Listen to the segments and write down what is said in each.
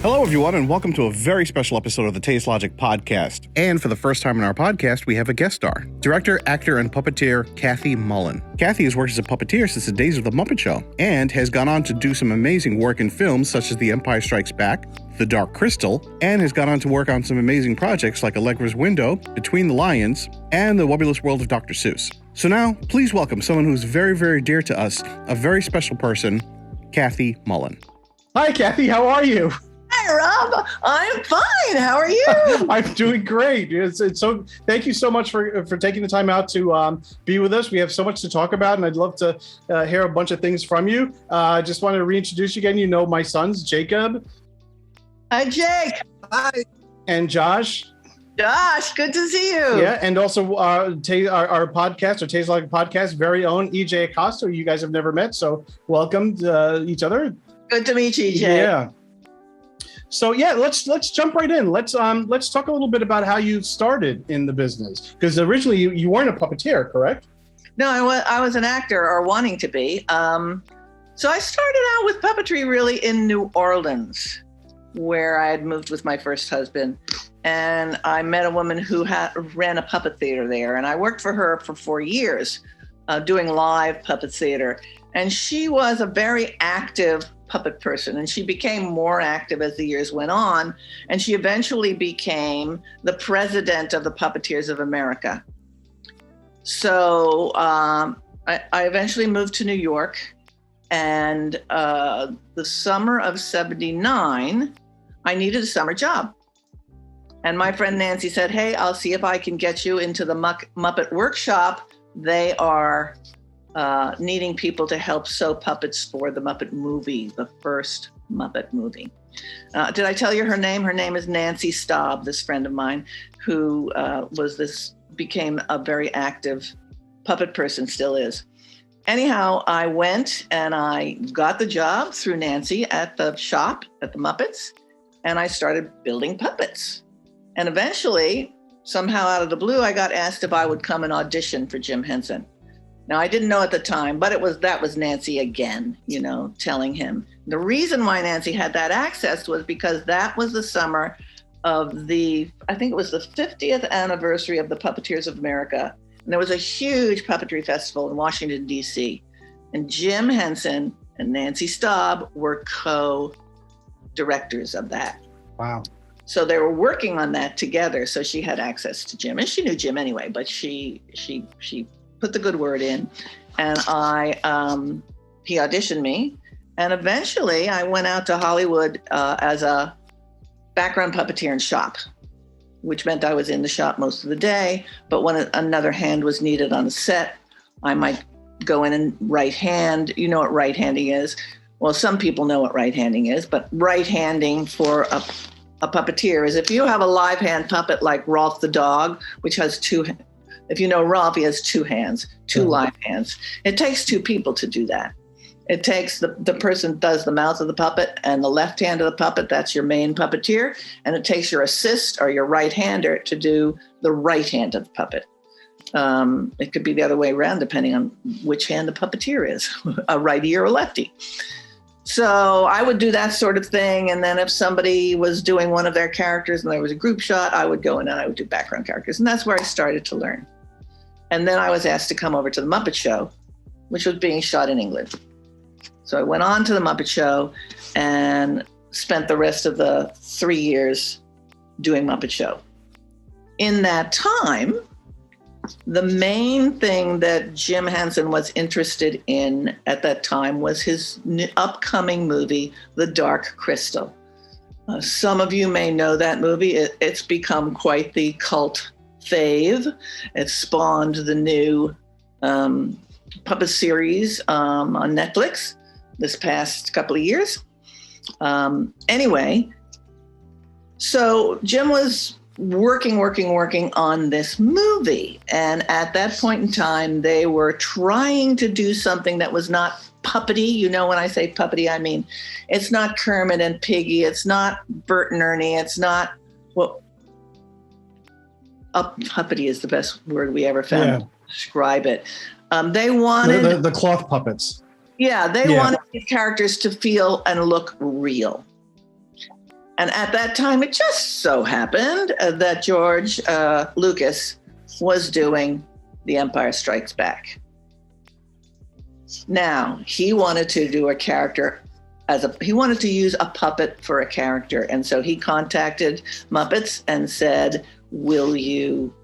Hello, everyone, and welcome to a very special episode of the Tazed Logic podcast. And for the first time in our podcast, we have a guest star, director, actor, and puppeteer Kathy Mullen. Kathy has worked as a puppeteer since the days of the Muppet Show and has gone on to do some amazing work in films such as The Empire Strikes Back, The Dark Crystal, and has gone on to work on some amazing projects like Allegra's Window, Between the Lions, and The Wobulous World of Dr. Seuss. So now, please welcome someone who's very, very dear to us, a very special person, Kathy Mullen. Hi, Kathy. How are you? Hi, Rob. I'm fine. How are you? I'm doing great. It's so. Thank you so much for taking the time out to be with us. We have so much to talk about, and I'd love to hear a bunch of things from you. I just wanted to reintroduce you again. You know my sons, Jacob. Hi, Jake. Hi. And Josh. Josh, good to see you. Yeah, and also our podcast, our Tazed Logic podcast, very own EJ Acosta. You guys have never met, so welcome to each other. Good to meet you, EJ. Yeah. So yeah, let's jump right in. Let's talk a little bit about how you started in the business, because originally you weren't a puppeteer, correct? No, I was an actor, or wanting to be. So I started out with puppetry really in New Orleans, where I had moved with my first husband, and I met a woman who ran a puppet theater there, and I worked for her for 4 years, doing live puppet theater, and she was a very active puppet person, and she became more active as the years went on, and she eventually became the president of the Puppeteers of America. So I eventually moved to New York, and the summer of '79, I needed a summer job. And my friend Nancy said, hey, I'll see if I can get you into the Muppet Workshop. They are needing people to help sew puppets for the Muppet movie, the first Muppet movie. Did I tell you her name? Her name is Nancy Staub, this friend of mine, who became a very active puppet person, still is. Anyhow, I went and I got the job through Nancy at the shop at the Muppets, and I started building puppets. And eventually, somehow out of the blue, I got asked if I would come and audition for Jim Henson. Now, I didn't know at the time, but that was Nancy again, telling him. The reason why Nancy had that access was because that was the summer of I think it was the 50th anniversary of the Puppeteers of America. And there was a huge puppetry festival in Washington, D.C. And Jim Henson and Nancy Staub were co-directors of that. Wow. So they were working on that together. So she had access to Jim, and she knew Jim anyway, but she put the good word in, and he auditioned me, and eventually I went out to Hollywood as a background puppeteer in shop, which meant I was in the shop most of the day, but when another hand was needed on the set, I might go in and right hand. You know what right-handing is? Well, some people know what right-handing is, but right-handing for a puppeteer is if you have a live hand puppet like Rolf the dog, which has two hands. If you know Rolf, he has two hands, two live hands. It takes two people to do that. It takes the person does the mouth of the puppet and the left hand of the puppet, that's your main puppeteer. And it takes your assist or your right hander to do the right hand of the puppet. It could be the other way around, depending on which hand the puppeteer is, a righty or a lefty. So I would do that sort of thing. And then if somebody was doing one of their characters and there was a group shot, I would go in and I would do background characters. And that's where I started to learn. And then I was asked to come over to the Muppet Show, which was being shot in England. So I went on to the Muppet Show and spent the rest of the 3 years doing Muppet Show. In that time, the main thing that Jim Henson was interested in at that time was his upcoming movie, The Dark Crystal. Some of you may know that movie. It's become quite the cult fave. It spawned the new puppet series on Netflix this past couple of years. Anyway, so Jim was working on this movie. And at that point in time, they were trying to do something that was not puppety. You know, when I say puppety, I mean, it's not Kermit and Piggy. It's not Bert and Ernie. It's not, puppety is the best word we ever found to describe it. They wanted... The cloth puppets. Yeah, they wanted these characters to feel and look real. And at that time, it just so happened that George Lucas was doing The Empire Strikes Back. Now, he wanted to do a character he wanted to use a puppet for a character. And so he contacted Muppets and said, will you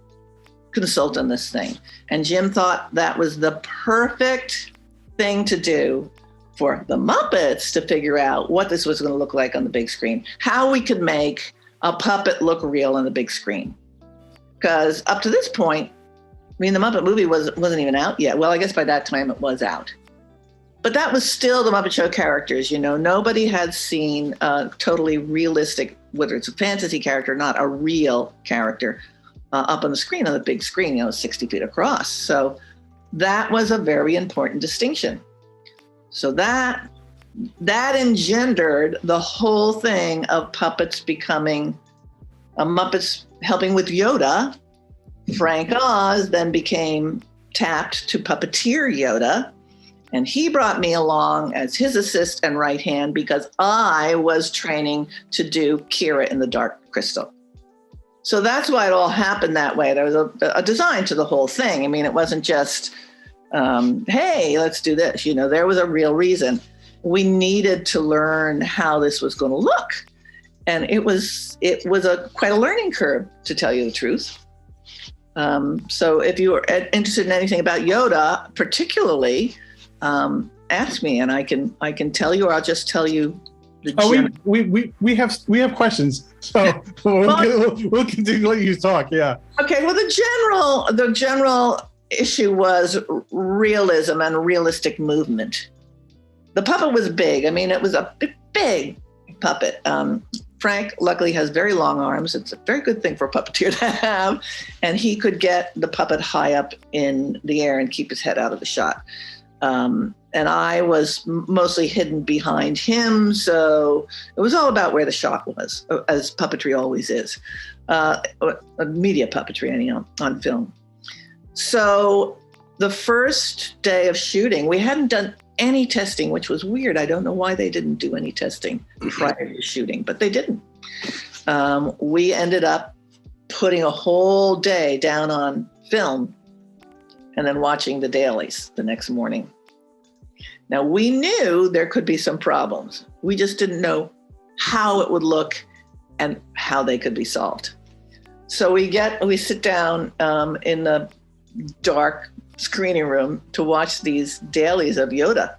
consult on this thing? And Jim thought that was the perfect thing to do for the Muppets to figure out what this was going to look like on the big screen, how we could make a puppet look real on the big screen. Because up to this point, I mean, the Muppet movie wasn't even out yet. Well, I guess by that time it was out. But that was still the Muppet Show characters, you know. Nobody had seen a totally realistic, whether it's a fantasy character, not a real character, up on the screen, on the big screen, you know, 60 feet across. So that was a very important distinction. So that engendered the whole thing of puppets becoming Muppets helping with Yoda. Frank Oz then became tapped to puppeteer Yoda. And he brought me along as his assist and right hand because I was training to do Kira in the Dark Crystal. So that's why it all happened that way. There was a design to the whole thing. I mean, it wasn't just, hey, let's do this. You know, there was a real reason. We needed to learn how this was going to look. And it was quite a learning curve, to tell you the truth. So if you are interested in anything about Yoda, particularly, ask me and I can tell you, or I'll just tell you. We have questions, so we'll continue to let you talk. Yeah. Okay. Well, the general issue was realism and realistic movement. The puppet was big. I mean, it was a big puppet. Frank luckily has very long arms. It's a very good thing for a puppeteer to have, and he could get the puppet high up in the air and keep his head out of the shot. And I was mostly hidden behind him. So it was all about where the shot was, as puppetry always is, media puppetry anyhow, on film. So the first day of shooting, we hadn't done any testing, which was weird. I don't know why they didn't do any testing prior to shooting, but they didn't. We ended up putting a whole day down on film and then watching the dailies the next morning. Now, we knew there could be some problems. We just didn't know how it would look and how they could be solved. So we sit down in the dark screening room to watch these dailies of Yoda,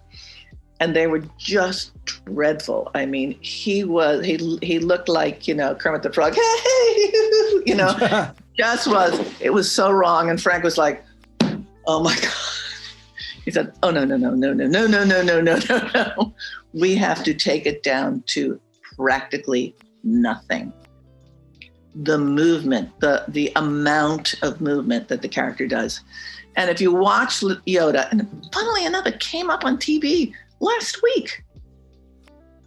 and they were just dreadful. I mean, he looked like, you know, Kermit the Frog. Hey, you know, it was so wrong. And Frank was like, oh my God. He said, oh, no. We have to take it down to practically nothing. The movement, the amount of movement that the character does. And if you watch Yoda, and funnily enough, it came up on TV last week.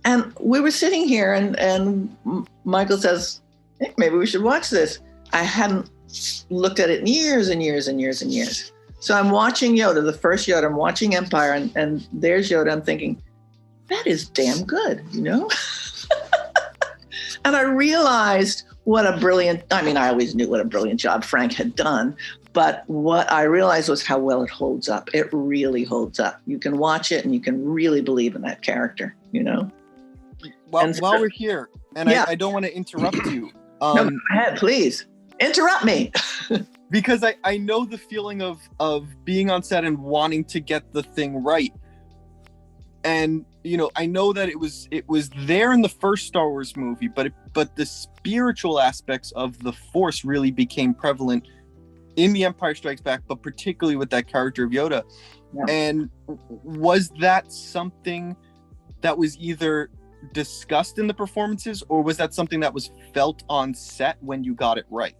And we were sitting here and Michael says, hey, maybe we should watch this. I hadn't looked at it in years and years and years and years. So I'm watching Yoda, the first Yoda, I'm watching Empire, and there's Yoda. I'm thinking, that is damn good, you know? And I realized I always knew what a brilliant job Frank had done, but what I realized was how well it holds up. It really holds up. You can watch it and you can really believe in that character, you know? Well, while we're here, and yeah. I don't want to interrupt you. No, go ahead, please. Interrupt me. Because I know the feeling of being on set and wanting to get the thing right. And, you know, I know that it was there in the first Star Wars movie, but the spiritual aspects of the Force really became prevalent in The Empire Strikes Back, but particularly with that character of Yoda. Yeah. And was that something that was either discussed in the performances, or was that something that was felt on set when you got it right?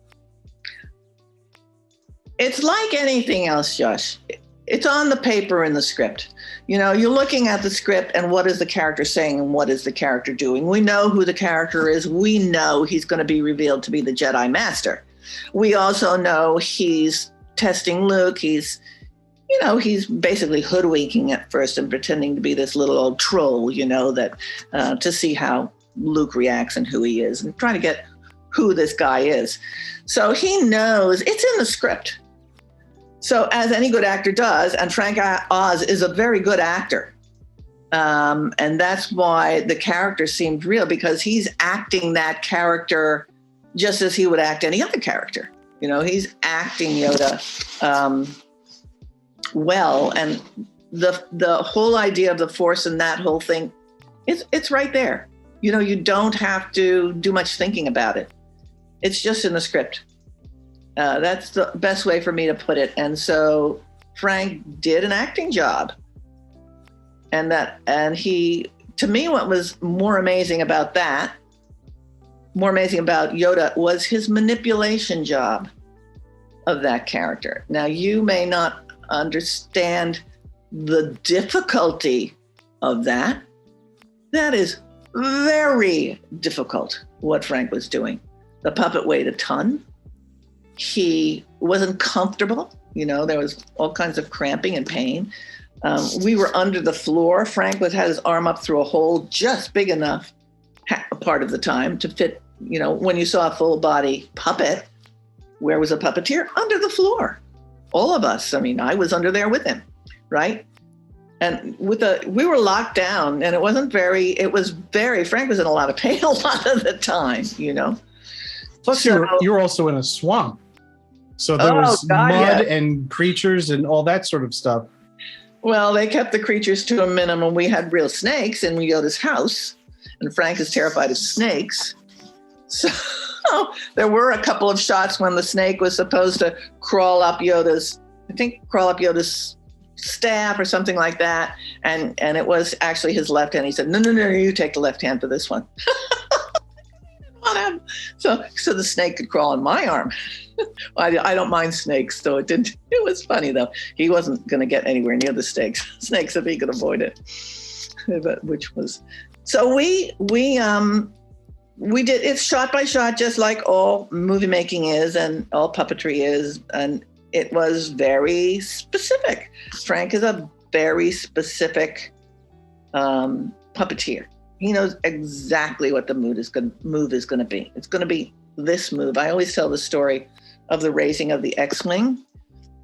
It's like anything else, Josh. It's on the paper in the script. You know, you're looking at the script and what is the character saying and what is the character doing. We know who the character is. We know he's going to be revealed to be the Jedi Master. We also know he's testing Luke. He's basically hoodwinking at first and pretending to be this little old troll, you know, that to see how Luke reacts and who he is, and trying to get who this guy is. So he knows it's in the script. So as any good actor does, and Frank Oz is a very good actor. And that's why the character seemed real, because he's acting that character just as he would act any other character. You know, he's acting Yoda well. And the whole idea of the Force and that whole thing, it's right there. You know, you don't have to do much thinking about it. It's just in the script. That's the best way for me to put it. And so Frank did an acting job. And he, to me, what was more amazing about Yoda, was his manipulation job of that character. Now, you may not understand the difficulty of that. That is very difficult, what Frank was doing. The puppet weighed a ton. He wasn't comfortable. You know, there was all kinds of cramping and pain. We were under the floor. Frank had his arm up through a hole just big enough part of the time to fit, you know, when you saw a full body puppet, where was a puppeteer? Under the floor. All of us. I mean, I was under there with him, right? And we were locked down, and Frank was in a lot of pain a lot of the time, you know. Plus, you were also in a swamp. So there was mud and creatures and all that sort of stuff. Well, they kept the creatures to a minimum. We had real snakes in Yoda's house, and Frank is terrified of snakes. So there were a couple of shots when the snake was supposed to crawl up Yoda's staff or something like that. And it was actually his left hand. He said, no, you take the left hand for this one. So the snake could crawl on my arm. I don't mind snakes, so it didn't. It was funny though. He wasn't going to get anywhere near the snakes if he could avoid it. But so we did it shot by shot, just like all movie making is and all puppetry is, and it was very specific. Frank is a very specific puppeteer. He knows exactly what the move is going to be. It's going to be this move. I always tell the story of the raising of the X-Wing,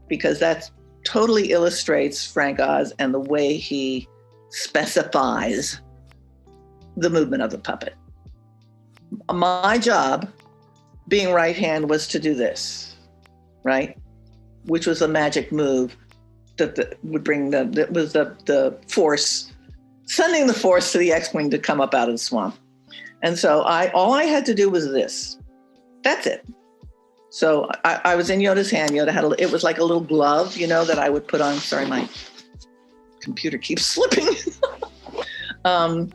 because that totally illustrates Frank Oz and the way he specifies the movement of the puppet. My job, being right hand, was to do this, right? Which was a magic move that would bring the Force, sending the Force to the X-Wing to come up out of the swamp. And so all I had to do was this. That's it. So I was in Yoda's hand. Yoda had it was like a little glove, you know, that I would put on. Sorry, my computer keeps slipping. So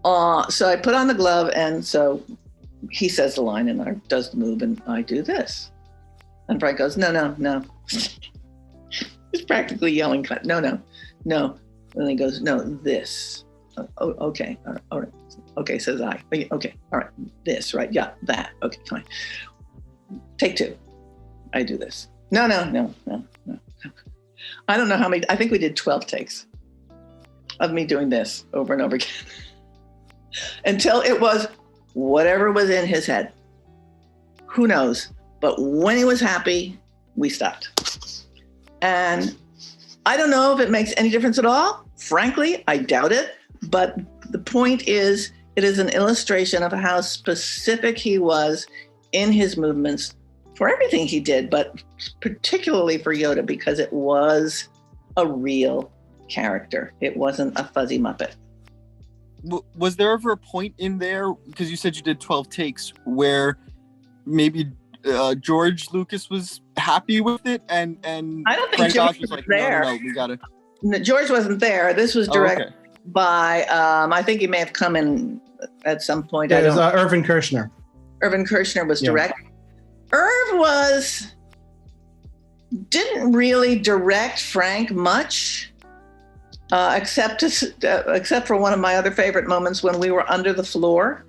I put on the glove, and so he says the line, and I does the move, and I do this. And Frank goes, no. He's practically yelling, no. And he goes, no, this. Oh, okay, all right. Okay, says I. Okay, all right, this, right? Yeah, that. Okay, fine. Take two. I do this. No. I don't know how many. I think we did 12 takes of me doing this over and over again until it was whatever was in his head. Who knows? But when he was happy, we stopped. And I don't know if it makes any difference at all. Frankly, I doubt it. But the point is, it is an illustration of how specific he was in his movements for everything he did, but particularly for Yoda, because it was a real character. It wasn't a fuzzy Muppet. Was there ever a point in there, because you said you did 12 takes, where maybe George Lucas was happy with it, and I don't think George was like, there. No, we gotta. No, George wasn't there. This was directed by I think he may have come in at some point. Yeah, it was Irvin Kershner. Irvin Kershner was directing. Irv didn't really direct Frank much, except for one of my other favorite moments when we were under the floor.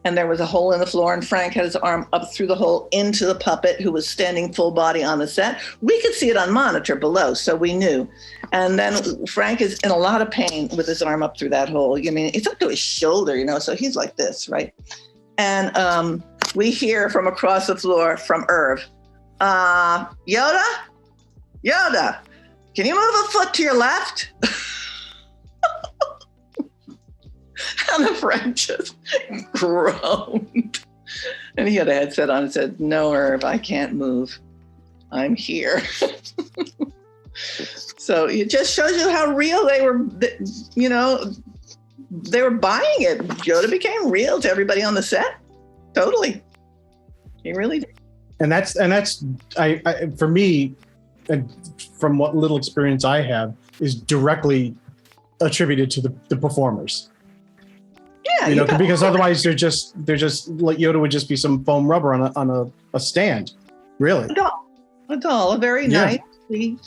and there was a hole in the floor, and Frank had his arm up through the hole into the puppet who was standing full body on the set. We could see it on monitor below, so we knew. And then Frank is in a lot of pain with his arm up through that hole. I mean, it's up to his shoulder, you know, so he's like this, right? And we hear from across the floor from Irv, Yoda, can you move a foot to your left? And the Frank just groaned. And he had a headset on and said, no, Irv, I can't move. I'm here. So it just shows you how real they were, you know, they were buying it. Yoda became real to everybody on the set. Totally. He really did. And that's I for me, and from what little experience I have, is directly attributed to the performers. Yeah, you know, because otherwise they're just like Yoda would just be some foam rubber on a stand, really. A doll, a very nice, you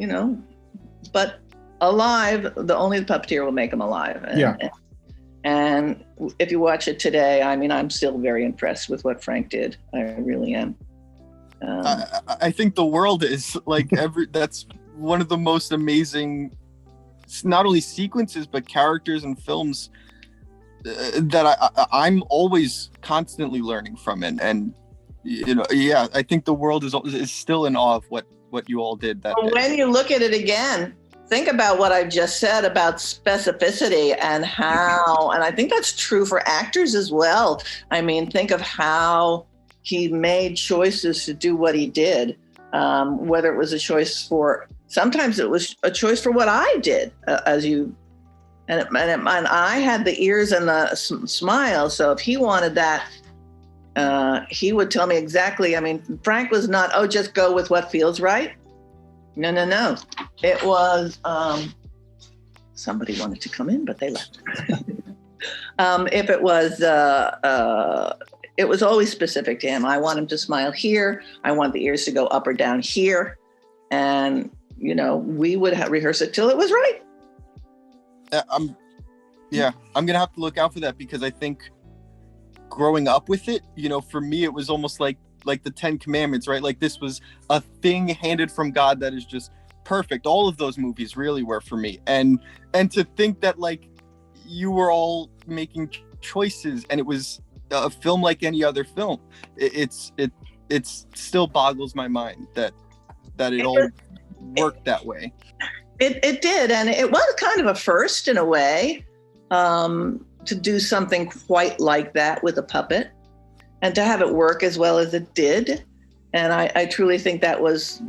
know, but alive. Only the puppeteer will make him alive. And if you watch it today, I mean, I'm still very impressed with what Frank did. I really am. I think the world is like that's one of the most amazing, not only sequences but characters and films that I'm always constantly learning from, and you know, I think the world is still in awe of what you all did that day. When you look at it again, think about what I've just said about specificity and how, and I think that's true for actors as well. I mean, think of how he made choices to do what he did, whether it was a choice sometimes it was a choice for what I did, and I had the ears and the smile. So if he wanted that, he would tell me exactly. I mean, Frank was not, just go with what feels right. No. It was, somebody wanted to come in, but they left. If it was always specific to him. I want him to smile here. I want the ears to go up or down here. And, you know, we would rehearse it till it was right. I'm going to have to look out for that, because I think growing up with it, you know, for me, it was almost like the 10 Commandments, right? Like this was a thing handed from God that is just perfect. All of those movies really were for me. And to think that like you were all making choices and it was a film like any other film, it still boggles my mind that it all worked that way. It did, and it was kind of a first in a way, to do something quite like that with a puppet and to have it work as well as it did. And I truly think that was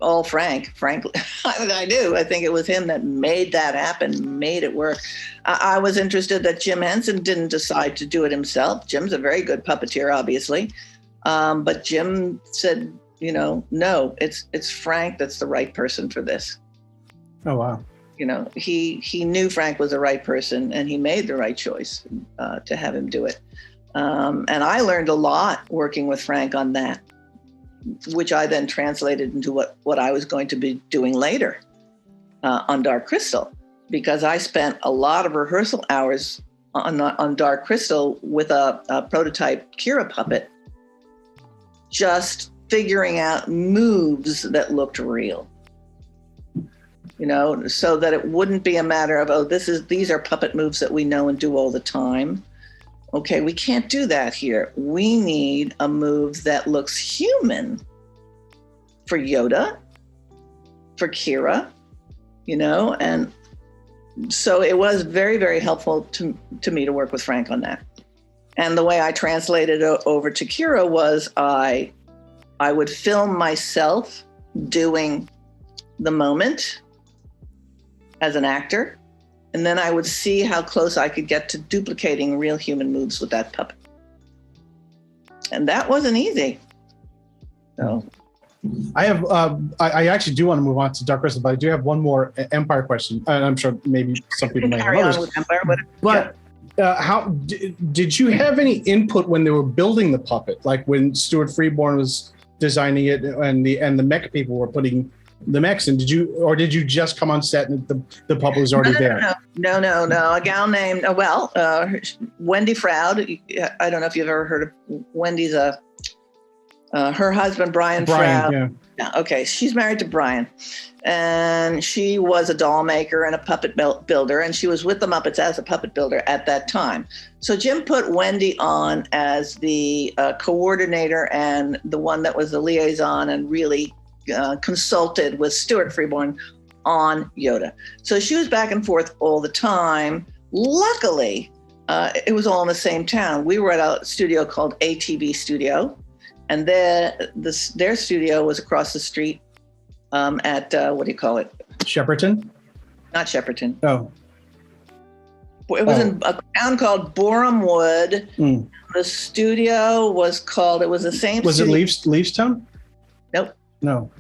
all Frank. Frankly, I do. I think it was him that made that happen, made it work. I was interested that Jim Henson didn't decide to do it himself. Jim's a very good puppeteer, obviously. But Jim said, you know, no, it's Frank that's the right person for this. Oh, wow. You know, he knew Frank was the right person, and he made the right choice to have him do it. And I learned a lot working with Frank on that, which I then translated into what I was going to be doing later on Dark Crystal, because I spent a lot of rehearsal hours on Dark Crystal with a prototype Kira puppet, just figuring out moves that looked real. You know, so that it wouldn't be a matter of, these are puppet moves that we know and do all the time. Okay, we can't do that here. We need a move that looks human for Yoda, for Kira, you know, and so it was very, very helpful to me to work with Frank on that. And the way I translated it over to Kira was I would film myself doing the moment as an actor, and then I would see how close I could get to duplicating real human moves with that puppet. And that wasn't easy. So I have, I actually do want to move on to Dark Crystal, but I do have one more Empire question. And I'm sure maybe some people may have carry on others. with Empire, But how did you have any input when they were building the puppet? Like when Stuart Freeborn was designing it and the mech people were putting the Mexican. Did you just come on set and the puppet was already there? No. A gal named Wendy Froud. I don't know if you've ever heard of Wendy's. Her husband Brian Froud. Yeah. Okay, she's married to Brian, and she was a doll maker and a puppet builder, and she was with the Muppets as a puppet builder at that time. So Jim put Wendy on as the coordinator and the one that was the liaison and really consulted with Stuart Freeborn on Yoda. So she was back and forth all the time. Luckily, it was all in the same town. We were at a studio called ATV Studio, and their studio was across the street at, what do you call it? Shepperton? Not Shepperton. Oh. It was in a town called Borehamwood. Mm. The studio was called, it was the same Was studio. it Leafstown? Nope. No.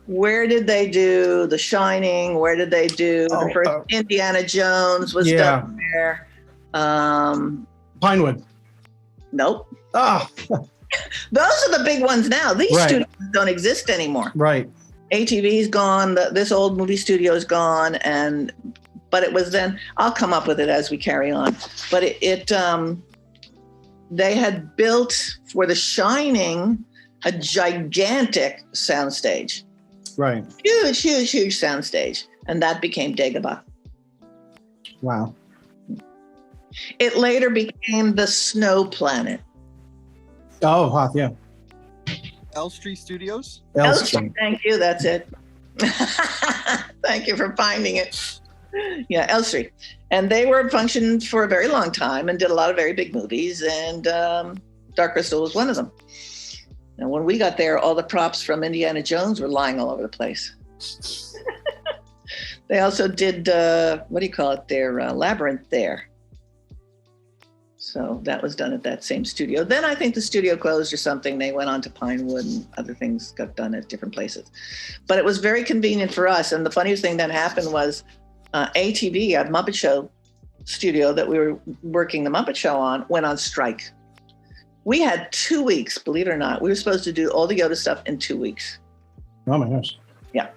Where did they do The Shining? Where did they do the first Indiana Jones was done there? Pinewood. Nope. Ah. Those are the big ones now. These studios don't exist anymore. Right. ATV's gone. This old movie studio is gone. But it was then, I'll come up with it as we carry on. But they had built for The Shining a gigantic soundstage. Right. Huge soundstage. And that became Dagobah. Wow. It later became the Snow Planet. Oh, Hoth, yeah. Elstree Studios? Elstree, thank you, that's it. Thank you for finding it. Yeah, Elstree. And they were functioned for a very long time and did a lot of very big movies, and Dark Crystal was one of them. And when we got there, all the props from Indiana Jones were lying all over the place. They also did, Labyrinth there. So that was done at that same studio. Then I think the studio closed or something. They went on to Pinewood and other things got done at different places. But it was very convenient for us. And the funniest thing that happened was ATV, a Muppet Show studio that we were working the Muppet Show on, went on strike. We had 2 weeks, believe it or not. We were supposed to do all the Yoda stuff in 2 weeks. Oh my gosh. Yeah.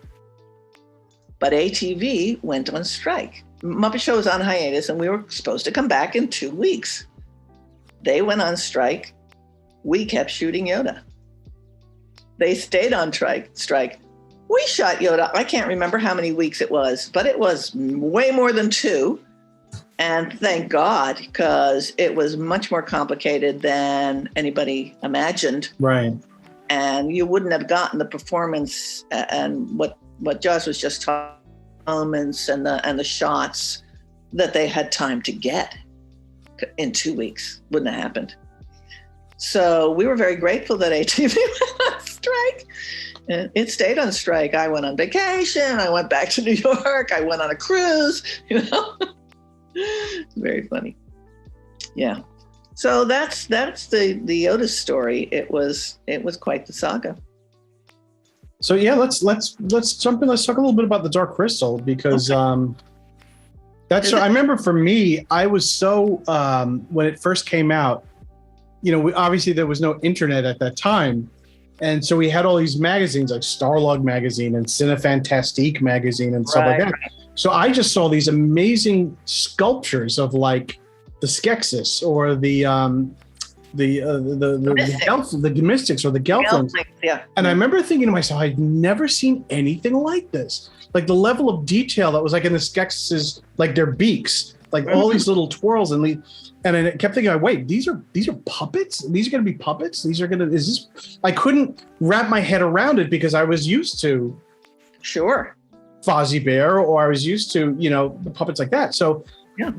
But ATV went on strike. Muppet Show was on hiatus and we were supposed to come back in 2 weeks. They went on strike. We kept shooting Yoda. They stayed on strike. We shot Yoda. I can't remember how many weeks it was, but it was way more than 2. And thank God, because it was much more complicated than anybody imagined. Right. And you wouldn't have gotten the performance and what Joss was just talking about, moments and the shots that they had time to get in 2 weeks. Wouldn't have happened. So we were very grateful that ATV went on strike. And it stayed on strike. I went on vacation. I went back to New York. I went on a cruise, Very funny. Yeah. So that's the Yoda story. It was quite the saga. So yeah, let's jump in. Let's talk a little bit about the Dark Crystal because I remember for me, I was so when it first came out, obviously there was no internet at that time, and so we had all these magazines like Starlog magazine and Cinefantastique magazine and stuff like that. Right. So I just saw these amazing sculptures of like the Skeksis or the Mystics or the Gelflings. Yeah. And I remember thinking to myself, I'd never seen anything like this. Like the level of detail that was like in the Skeksis, like their beaks, like all these little twirls and I kept thinking, wait, these are puppets? These are going to be puppets? I couldn't wrap my head around it because I was used to Fozzie Bear, or I was used to, the puppets like that. So yeah.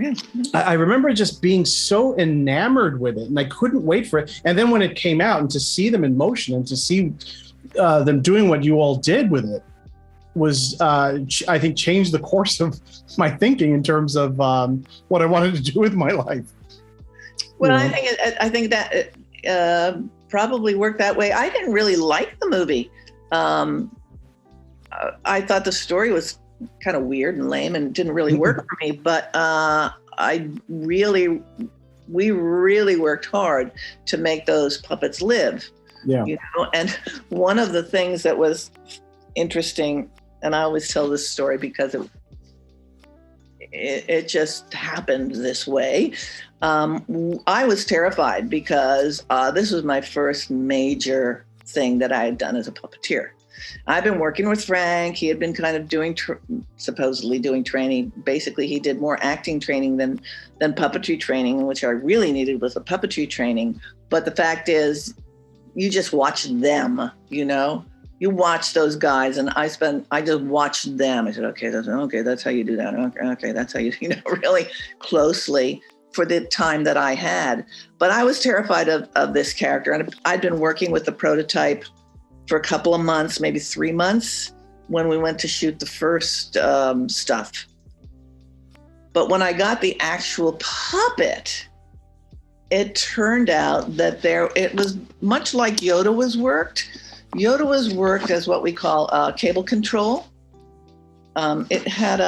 I remember just being so enamored with it and I couldn't wait for it. And then when it came out and to see them in motion and to see them doing what you all did with it was, I think, changed the course of my thinking in terms of what I wanted to do with my life. Well, I think that it probably worked that way. I didn't really like the movie. I thought the story was kind of weird and lame and didn't really work for me, but we really worked hard to make those puppets live. Yeah. And one of the things that was interesting And I always tell this story because it just happened this way. I was terrified because this was my first major thing that I had done as a puppeteer. I've been working with Frank. He had been kind of supposedly doing training. Basically, he did more acting training than puppetry training, which I really needed was the puppetry training. But the fact is, you just watch them, You watch those guys, and I just watched them. I said, okay, that's how you do that. Okay, that's how you, really closely for the time that I had. But I was terrified of this character. And I'd been working with the prototype for a couple of months, maybe 3 months, when we went to shoot the first stuff. But when I got the actual puppet, it turned out that it was much like Yoda was worked. Yoda was worked as what we call cable control. It had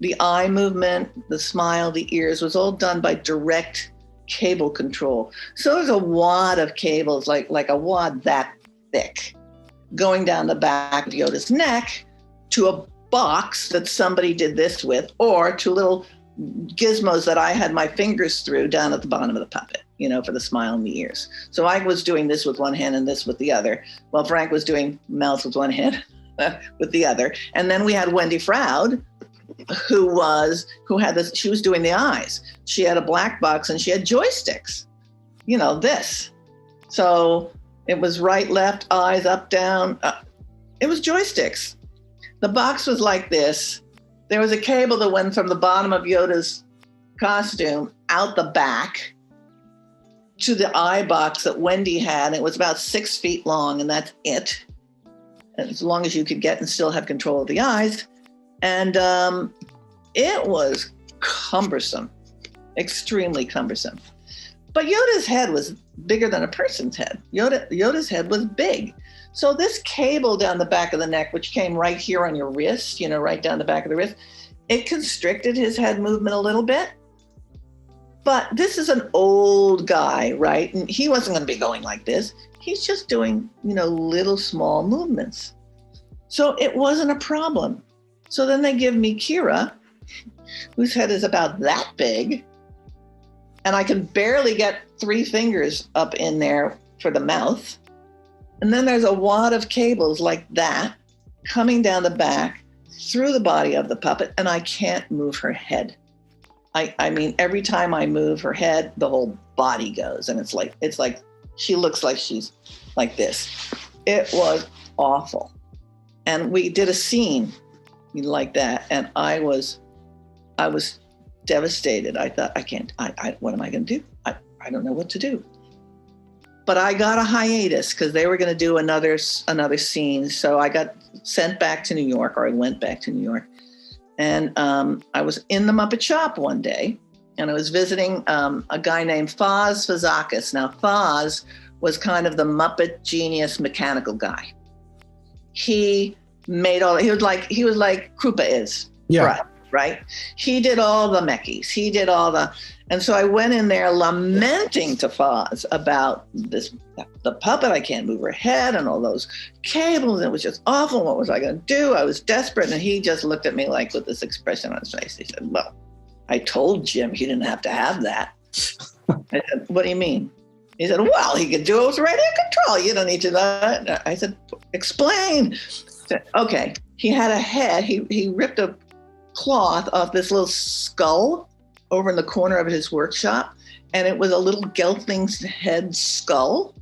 the eye movement, the smile, the ears was all done by direct cable control. So there's a wad of cables, like a wad that thick, going down the back of Yoda's neck to a box that somebody did this with, or to little gizmos that I had my fingers through down at the bottom of the puppet, for the smile and the ears. So I was doing this with one hand and this with the other, while Frank was doing mouth with one hand with the other. And then we had Wendy Froud, who had this, she was doing the eyes. She had a black box and she had joysticks, this. So it was right, left, eyes, up, down. It was joysticks. The box was like this. There was a cable that went from the bottom of Yoda's costume out the back to the eye box that Wendy had. It was about 6 feet long, and that's it. As long as you could get and still have control of the eyes. And it was cumbersome, extremely cumbersome. But Yoda's head was bigger than a person's head. Yoda's head was big. So this cable down the back of the neck, which came right here on your wrist, right down the back of the wrist, it constricted his head movement a little bit. But this is an old guy, right? And he wasn't going to be going like this. He's just doing, little small movements. So it wasn't a problem. So then they give me Kira, whose head is about that big, and I can barely get 3 fingers up in there for the mouth. And then there's a wad of cables like that coming down the back through the body of the puppet, and I can't move her head. I mean, every time I move her head, the whole body goes, and it's like she looks like she's like this. It was awful. And we did a scene like that, and I was devastated. I thought, what am I going to do? I don't know what to do. But I got a hiatus because they were going to do another scene. So I got sent back to New York, or I went back to New York. And I was in the Muppet shop one day, and I was visiting a guy named Foz Fazakis. Now, Foz was kind of the Muppet genius mechanical guy. He was like Krupa is. Yeah. Right? He did all the mechis. And so I went in there lamenting to Foz about the puppet. I can't move her head and all those cables. It was just awful. What was I going to do? I was desperate. And he just looked at me like with this expression on his face. He said, well, I told Jim he didn't have to have that. I said, what do you mean? He said, well, he could do it with radio control. You don't need to do that. I said, explain. I said, okay. He had a head. He ripped a cloth off this little skull over in the corner of his workshop, and it was a little Gelfling's head skull,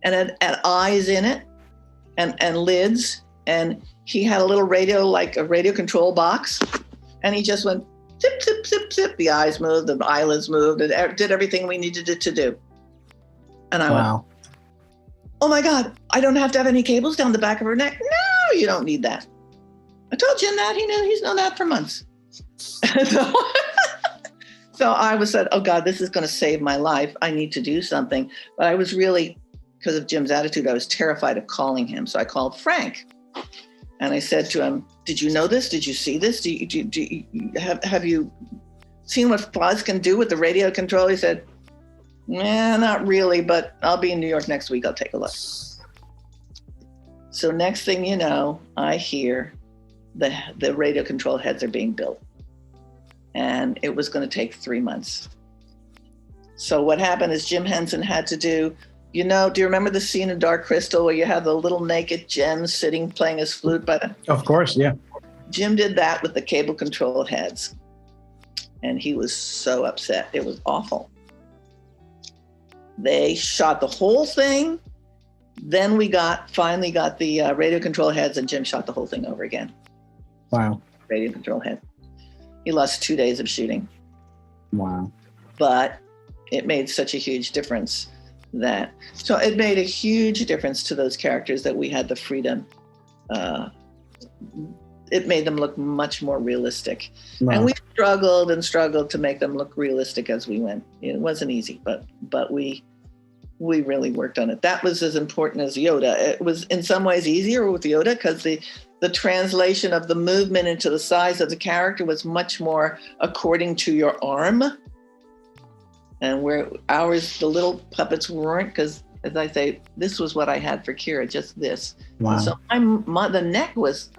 and it had eyes in it and lids, and he had a little radio, like a radio control box, and he just went zip, zip, zip, zip. The eyes moved, the eyelids moved, and did everything we needed it to do. And I went, oh my God, I don't have to have any cables down the back of her neck. No, you don't need that. I told Jim that. He's known that for months. So I said, oh God, this is going to save my life. I need to do something. But I was really, because of Jim's attitude, I was terrified of calling him. So I called Frank, and I said to him, did you know this? Did you see this? Have you seen what Foz can do with the radio control? He said, nah, not really, but I'll be in New York next week. I'll take a look. So next thing you know, I hear the radio control heads are being built. And it was going to take 3 months. So what happened is Jim Henson had to do you remember the scene in Dark Crystal where you have the little naked Jen sitting playing his flute? Of course, yeah. Jim did that with the cable control heads. And he was so upset. It was awful. They shot the whole thing. Then we finally got the radio control heads, and Jim shot the whole thing over again. Wow. Radio control head. He lost 2 days of shooting. Wow. But it made such a huge difference so it made a huge difference to those characters that we had the freedom. It made them look much more realistic. Wow. And we struggled to make them look realistic as we went. It wasn't easy, but we really worked on it. That was as important as Yoda. It was in some ways easier with Yoda because the translation of the movement into the size of the character was much more according to your arm. And where the little puppets weren't, because as I say, this was what I had for Kira, just this. Wow. So the neck was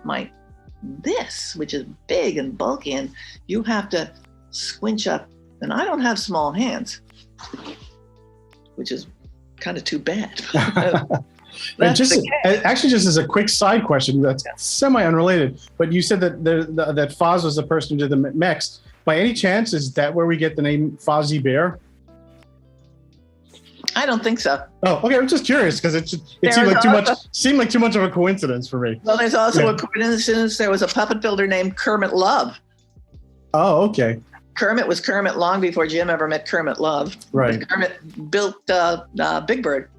this, which is big and bulky, and you have to squinch up. And I don't have small hands, which is kind of too bad. Just as a quick side question, that's semi-unrelated, but you said that Foz was the person who did the mechs. By any chance, is that where we get the name Fozzie Bear? I don't think so. Oh, okay. I'm just curious because it seemed like too much of a coincidence for me. Well, there's also a coincidence. There was a puppet builder named Kermit Love. Oh, okay. Kermit was Kermit long before Jim ever met Kermit Love. Right. But Kermit built Big Bird.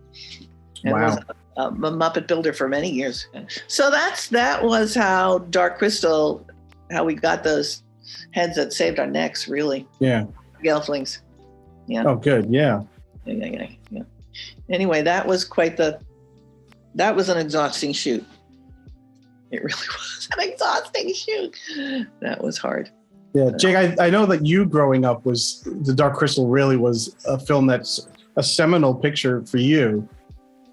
And was a Muppet builder for many years. So that was how Dark Crystal, how we got those heads that saved our necks, really. Yeah. Gelflings. Yeah. Oh, good. Yeah. Yeah. Anyway, that was an exhausting shoot. It really was an exhausting shoot. That was hard. Yeah, Jake, I know that you growing up The Dark Crystal really was a film that's a seminal picture for you.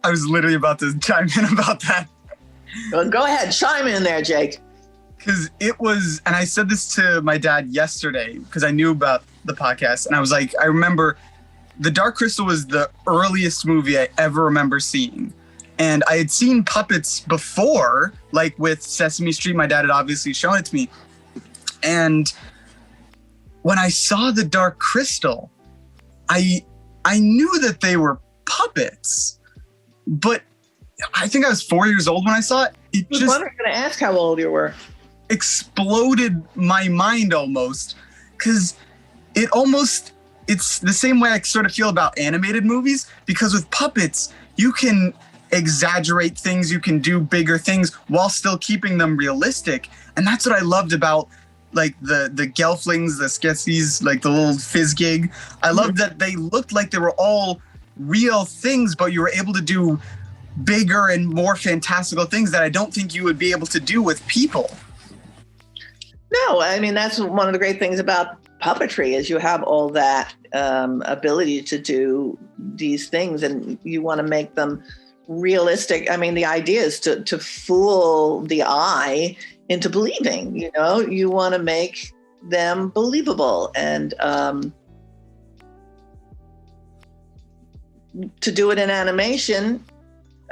I was literally about to chime in about that. Well, go ahead, chime in there, Jake. Because it was, and I said this to my dad yesterday because I knew about the podcast, and I was like, I remember The Dark Crystal was the earliest movie I ever remember seeing. And I had seen puppets before, like with Sesame Street. My dad had obviously shown it to me. And when I saw The Dark Crystal, I knew that they were puppets. But I think I was 4 years old when I saw it. I was going to ask how old you were. Exploded my mind almost. Because it's the same way I sort of feel about animated movies, because with puppets, you can exaggerate things, you can do bigger things while still keeping them realistic. And that's what I loved about like the Gelflings, the Skeksis, like the little Fizzgig. I loved that they looked like they were all real things, but you were able to do bigger and more fantastical things that I don't think you would be able to do with people. No, I mean, that's one of the great things about puppetry is you have all that ability to do these things, and you want to make them realistic. I mean, the idea is to fool the eye into believing, you want to make them believable. And to do it in animation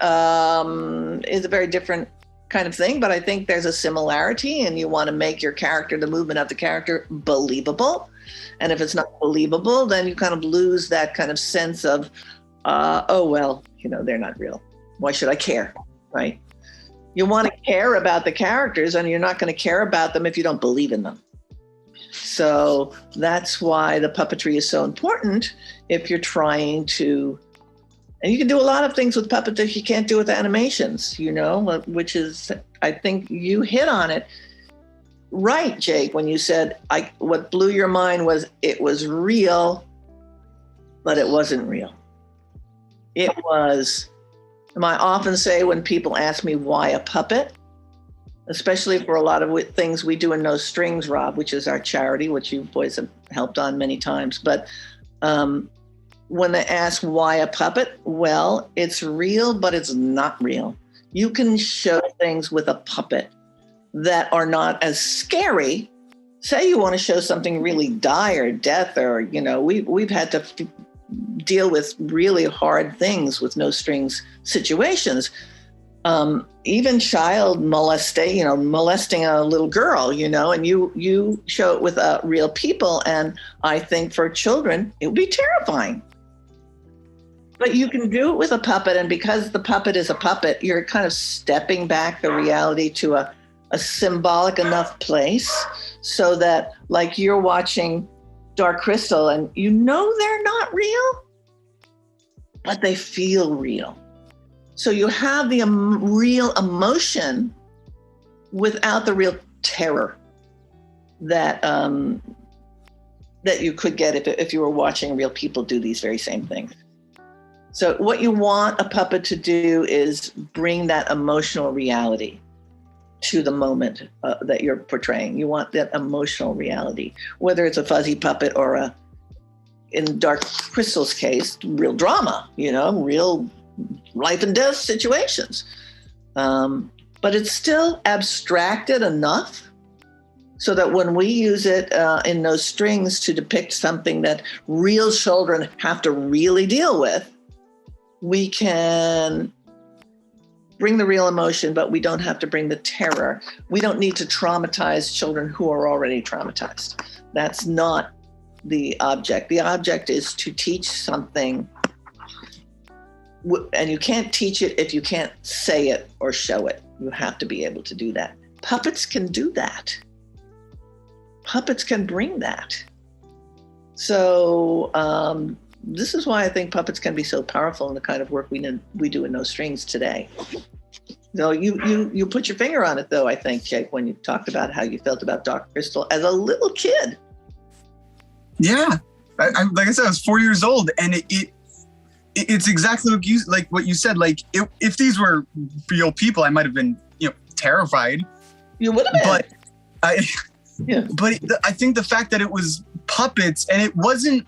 is a very different kind of thing, but I think there's a similarity, and you want to make your character, the movement of the character, believable. And if it's not believable, then you kind of lose that kind of sense of, they're not real. Why should I care, right? You want to care about the characters, and you're not going to care about them if you don't believe in them. So that's why the puppetry is so important if you're trying to. And you can do a lot of things with puppets that you can't do with animations, which is, I think you hit on it right, Jake, when you said what blew your mind was it was real, but it wasn't real. It was, I often say when people ask me why a puppet, especially for a lot of things we do in No Strings, Rob, which is our charity, which you boys have helped on many times, but when they ask why a puppet, well, it's real, but it's not real. You can show things with a puppet that are not as scary. Say you want to show something really dire, death, or, we've had to deal with really hard things with no strings situations. Even child molesting a little girl, and you show it with real people. And I think for children, it would be terrifying. But you can do it with a puppet. And because the puppet is a puppet, you're kind of stepping back the reality to a symbolic enough place so that, like, you're watching Dark Crystal and they're not real, but they feel real. So you have the real emotion without the real terror that you could get if you were watching real people do these very same things. So what you want a puppet to do is bring that emotional reality to the moment that you're portraying. You want that emotional reality, whether it's a fuzzy puppet or in Dark Crystal's case, real drama, real life and death situations. But it's still abstracted enough so that when we use it in No Strings to depict something that real children have to really deal with, we can bring the real emotion, but we don't have to bring the terror. We don't need to traumatize children who are already traumatized. That's not the object. The object is to teach something, and you can't teach it if you can't say it or show it. You have to be able to do that. Puppets can do that. Puppets can bring that. So this is why I think puppets can be so powerful in the kind of work we do in No Strings today. So you put your finger on it, though, I think, Jake, when you talked about how you felt about Dark Crystal as a little kid. Yeah, like I said, I was 4 years old, and it's exactly what you said. Like, if these were real people, I might have been terrified. You would have been. But I think the fact that it was puppets and it wasn't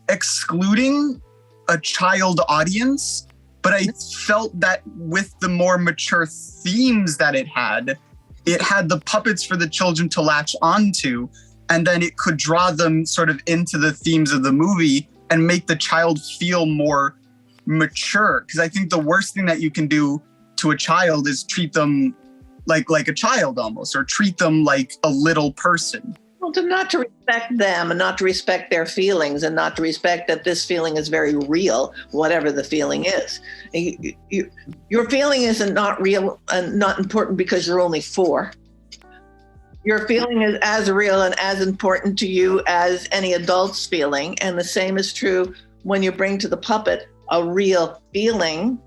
excluding a child audience, but I felt that with the more mature themes that it had the puppets for the children to latch onto, and then it could draw them sort of into the themes of the movie and make the child feel more mature. Because I think the worst thing that you can do to a child is treat them like a child almost, or treat them like a little person. Well, not to respect them and not to respect their feelings and not to respect that this feeling is very real, whatever the feeling is. Your feeling isn't not real and not important because you're only 4. Your feeling is as real and as important to you as any adult's feeling. And the same is true when you bring to the puppet a real feeling.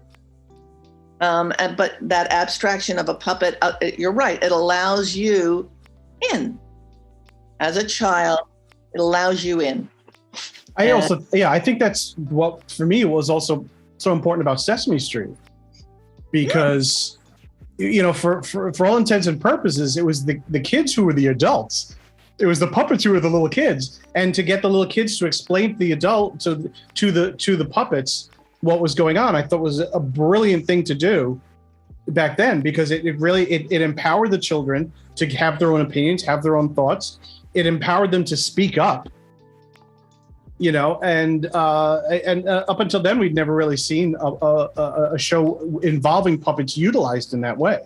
But that abstraction of a puppet, you're right, it allows you in. As a child, it allows you in. I think that's what, for me, was also so important about Sesame Street. Because, for all intents and purposes, it was the kids who were the adults. It was the puppets who were the little kids. And to get the little kids to explain to the adult, to the puppets, what was going on, I thought was a brilliant thing to do back then, because it empowered the children to have their own opinions, have their own thoughts. It empowered them to speak up, and up until then, we'd never really seen a show involving puppets utilized in that way.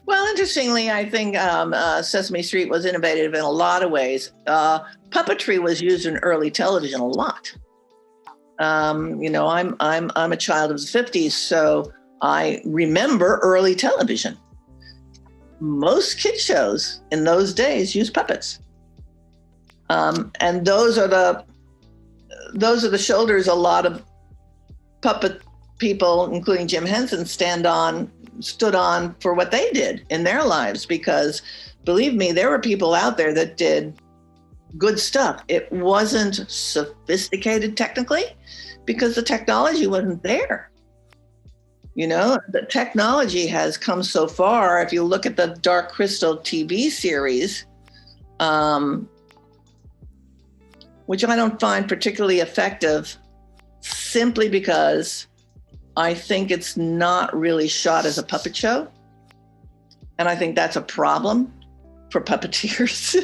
Well, interestingly, I think Sesame Street was innovative in a lot of ways. Puppetry was used in early television a lot. I'm a child of the 50s, so I remember early television. Most kid shows in those days used puppets. And those are the shoulders a lot of puppet people, including Jim Henson, stood on for what they did in their lives, because believe me, there were people out there that did good stuff. It wasn't sophisticated technically because the technology wasn't there. The technology has come so far. If you look at the Dark Crystal TV series, which I don't find particularly effective, simply because I think it's not really shot as a puppet show. And I think that's a problem for puppeteers.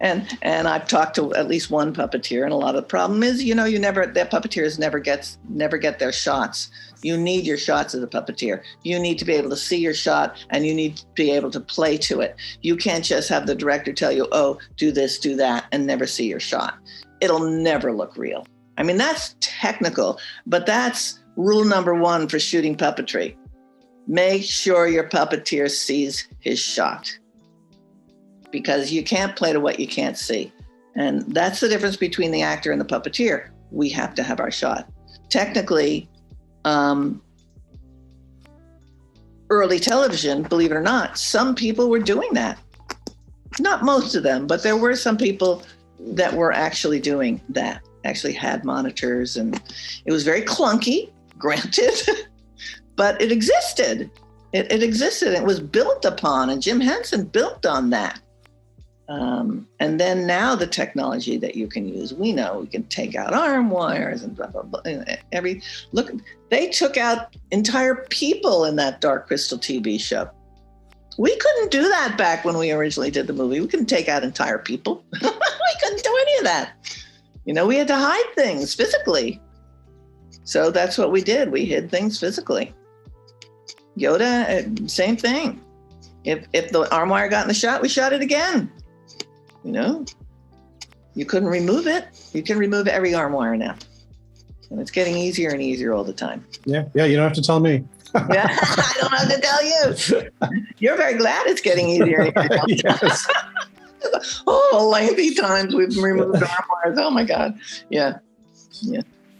and I've talked to at least one puppeteer, and a lot of the problem is, that puppeteers never get their shots. You need your shots as a puppeteer. You need to be able to see your shot, and you need to be able to play to it. You can't just have the director tell you, oh, do this, do that, and never see your shot. It'll never look real. I mean, that's technical, but that's rule number one for shooting puppetry. Make sure your puppeteer sees his shot, because you can't play to what you can't see. And that's the difference between the actor and the puppeteer. We have to have our shot. Technically, early television, believe it or not, some people were doing that. Not most of them, but there were some people that were actually doing that, actually had monitors, and it was very clunky, granted, but it existed. It existed. It was built upon, and Jim Henson built on that. And then now the technology that you can use, we know we can take out arm wires and blah, blah, blah. Look, they took out entire people in that Dark Crystal TV show. We couldn't do that back when we originally did the movie. We couldn't take out entire people. We couldn't do any of that. We had to hide things physically. So that's what we did. We hid things physically. Yoda, same thing. If the arm wire got in the shot, we shot it again. You couldn't remove it. You can remove every arm wire now. And it's getting easier and easier all the time. Yeah, you don't have to tell me. Yeah, I don't have to tell you. You're very glad it's getting easier. Yes. Oh, lengthy times we've removed arm wires. Oh my God. Yeah.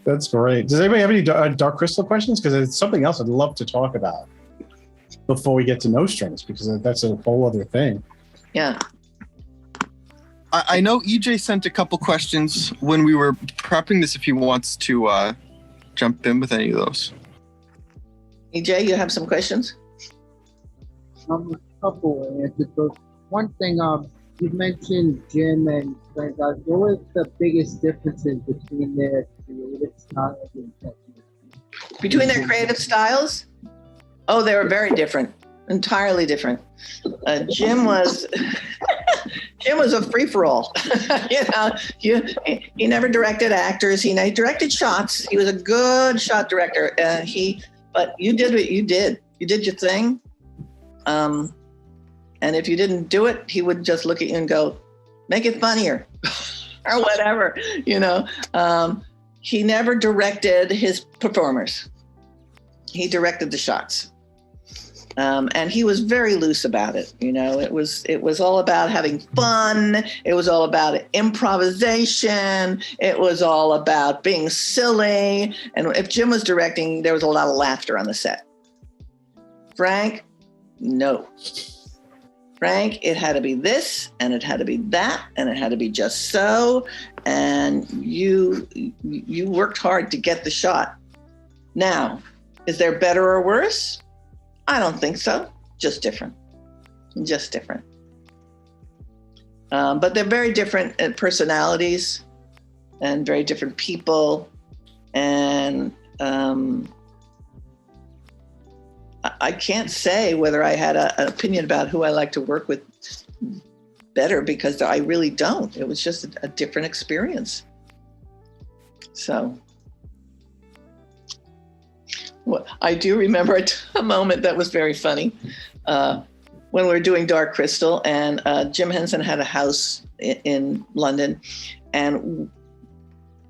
That's great. Does anybody have any Dark Crystal questions? Because it's something else I'd love to talk about before we get to No Strings, because that's a whole other thing. Yeah. I know EJ sent a couple questions when we were prepping this, if he wants to jump in with any of those. EJ, you have some questions? A couple answers. So one thing, you mentioned Jim and Frank. What was the biggest differences between their creative styles and techniques? Between their creative styles? Oh, they were very different. Entirely different. Jim was a free-for-all. He never directed actors. He directed shots. He was a good shot director. But you did what you did. You did your thing. And if you didn't do it, he would just look at you and go, make it funnier or whatever, He never directed his performers. He directed the shots. And he was very loose about it. It was all about having fun. It was all about improvisation. It was all about being silly. And if Jim was directing, there was a lot of laughter on the set. Frank, no. Frank, it had to be this, and it had to be that, and it had to be just so. And you worked hard to get the shot. Now, is there better or worse? I don't think so. Just different. But they're very different personalities and very different people. And I can't say whether I had an opinion about who I like to work with better, because I really don't. It was just a different experience. So. Well, I do remember a moment that was very funny when we were doing Dark Crystal, and Jim Henson had a house in London, and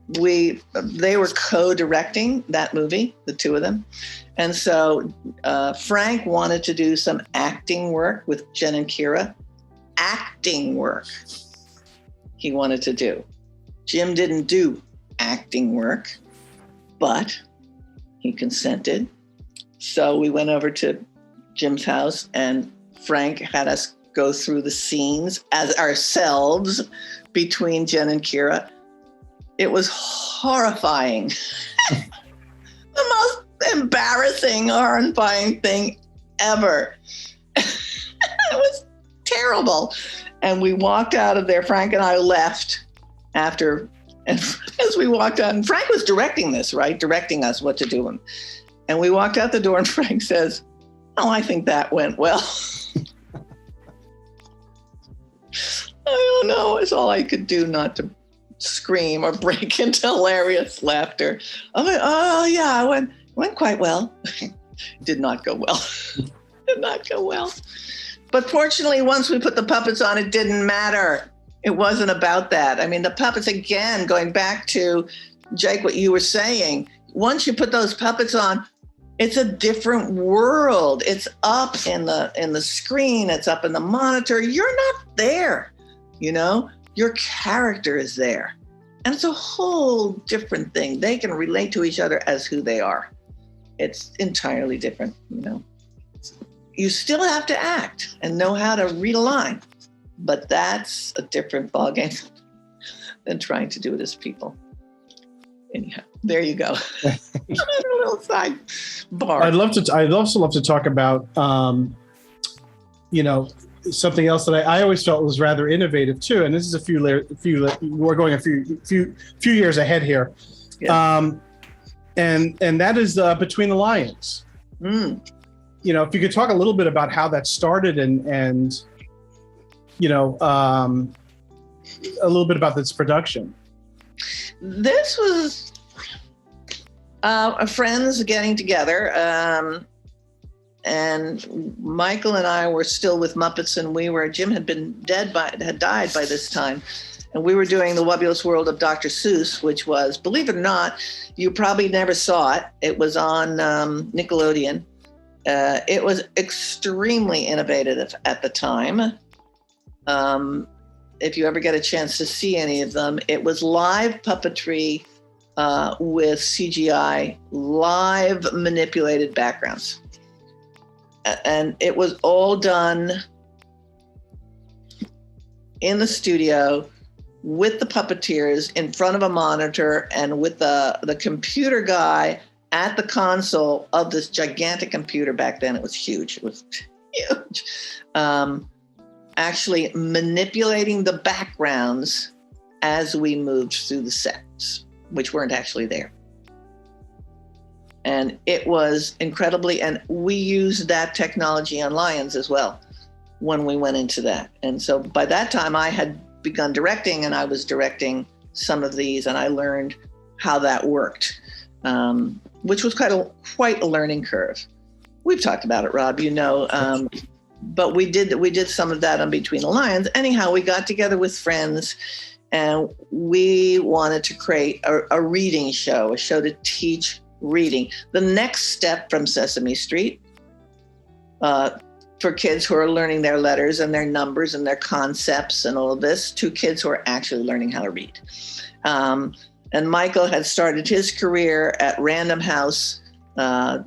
they were co-directing that movie, the two of them. And so Frank wanted to do some acting work with Jen and Kira. Acting work he wanted to do. Jim didn't do acting work, but he consented. So we went over to Jim's house, and Frank had us go through the scenes as ourselves between Jen and Kira. It was horrifying. The most embarrassing, horrifying thing ever. It was terrible. And we walked out of there. Frank and I left after. And as we walked out, and Frank was directing this, right? Directing us what to do. And we walked out the door, and Frank says, "Oh, I think that went well." no, it's all I could do not to scream or break into hilarious laughter. I went, oh yeah, it went quite well. Did not go well. Did not go well. But fortunately, once we put the puppets on, it didn't matter. It wasn't about that. I mean, the puppets, again, going back to, Jake, what you were saying, once you put those puppets on, it's a different world. It's up in the screen. It's up in the monitor. You're not there, you know? Your character is there. And it's a whole different thing. They can relate to each other as who they are. It's entirely different, you know? You still have to act and know how to read a line, but that's a different ballgame than trying to do it as people. Anyhow, there you go. A little side bar. I'd also love to talk about, you know, something else that I always felt was rather innovative too. And this is we're going a few years ahead here. Yeah. And that is Between the Lions. You know, if you could talk a little bit about how that started and you know, a little bit about this production. This was friends getting together, and Michael and I were still with Muppets, and Jim had died by this time, and we were doing The Wubulous World of Dr. Seuss, which was, believe it or not, you probably never saw it. It was on Nickelodeon. It was extremely innovative at the time. If you ever get a chance to see any of them, it was live puppetry with CGI, live manipulated backgrounds. And it was all done in the studio with the puppeteers in front of a monitor and with the computer guy at the console of this gigantic computer. Back then. It was huge. It was huge. Actually manipulating the backgrounds as we moved through the sets, which weren't actually there. And it was incredibly, and we used that technology on Lions as well when we went into that. And so by that time I had begun directing, and I was directing some of these, and I learned how that worked, which was quite a learning curve. We've talked about it, Rob, you know, but we did some of that on Between the Lions. Anyhow, we got together with friends, and we wanted to create a reading show, a show to teach reading. The next step from Sesame Street, for kids who are learning their letters and their numbers and their concepts and all of this, to kids who are actually learning how to read. And Michael had started his career at Random House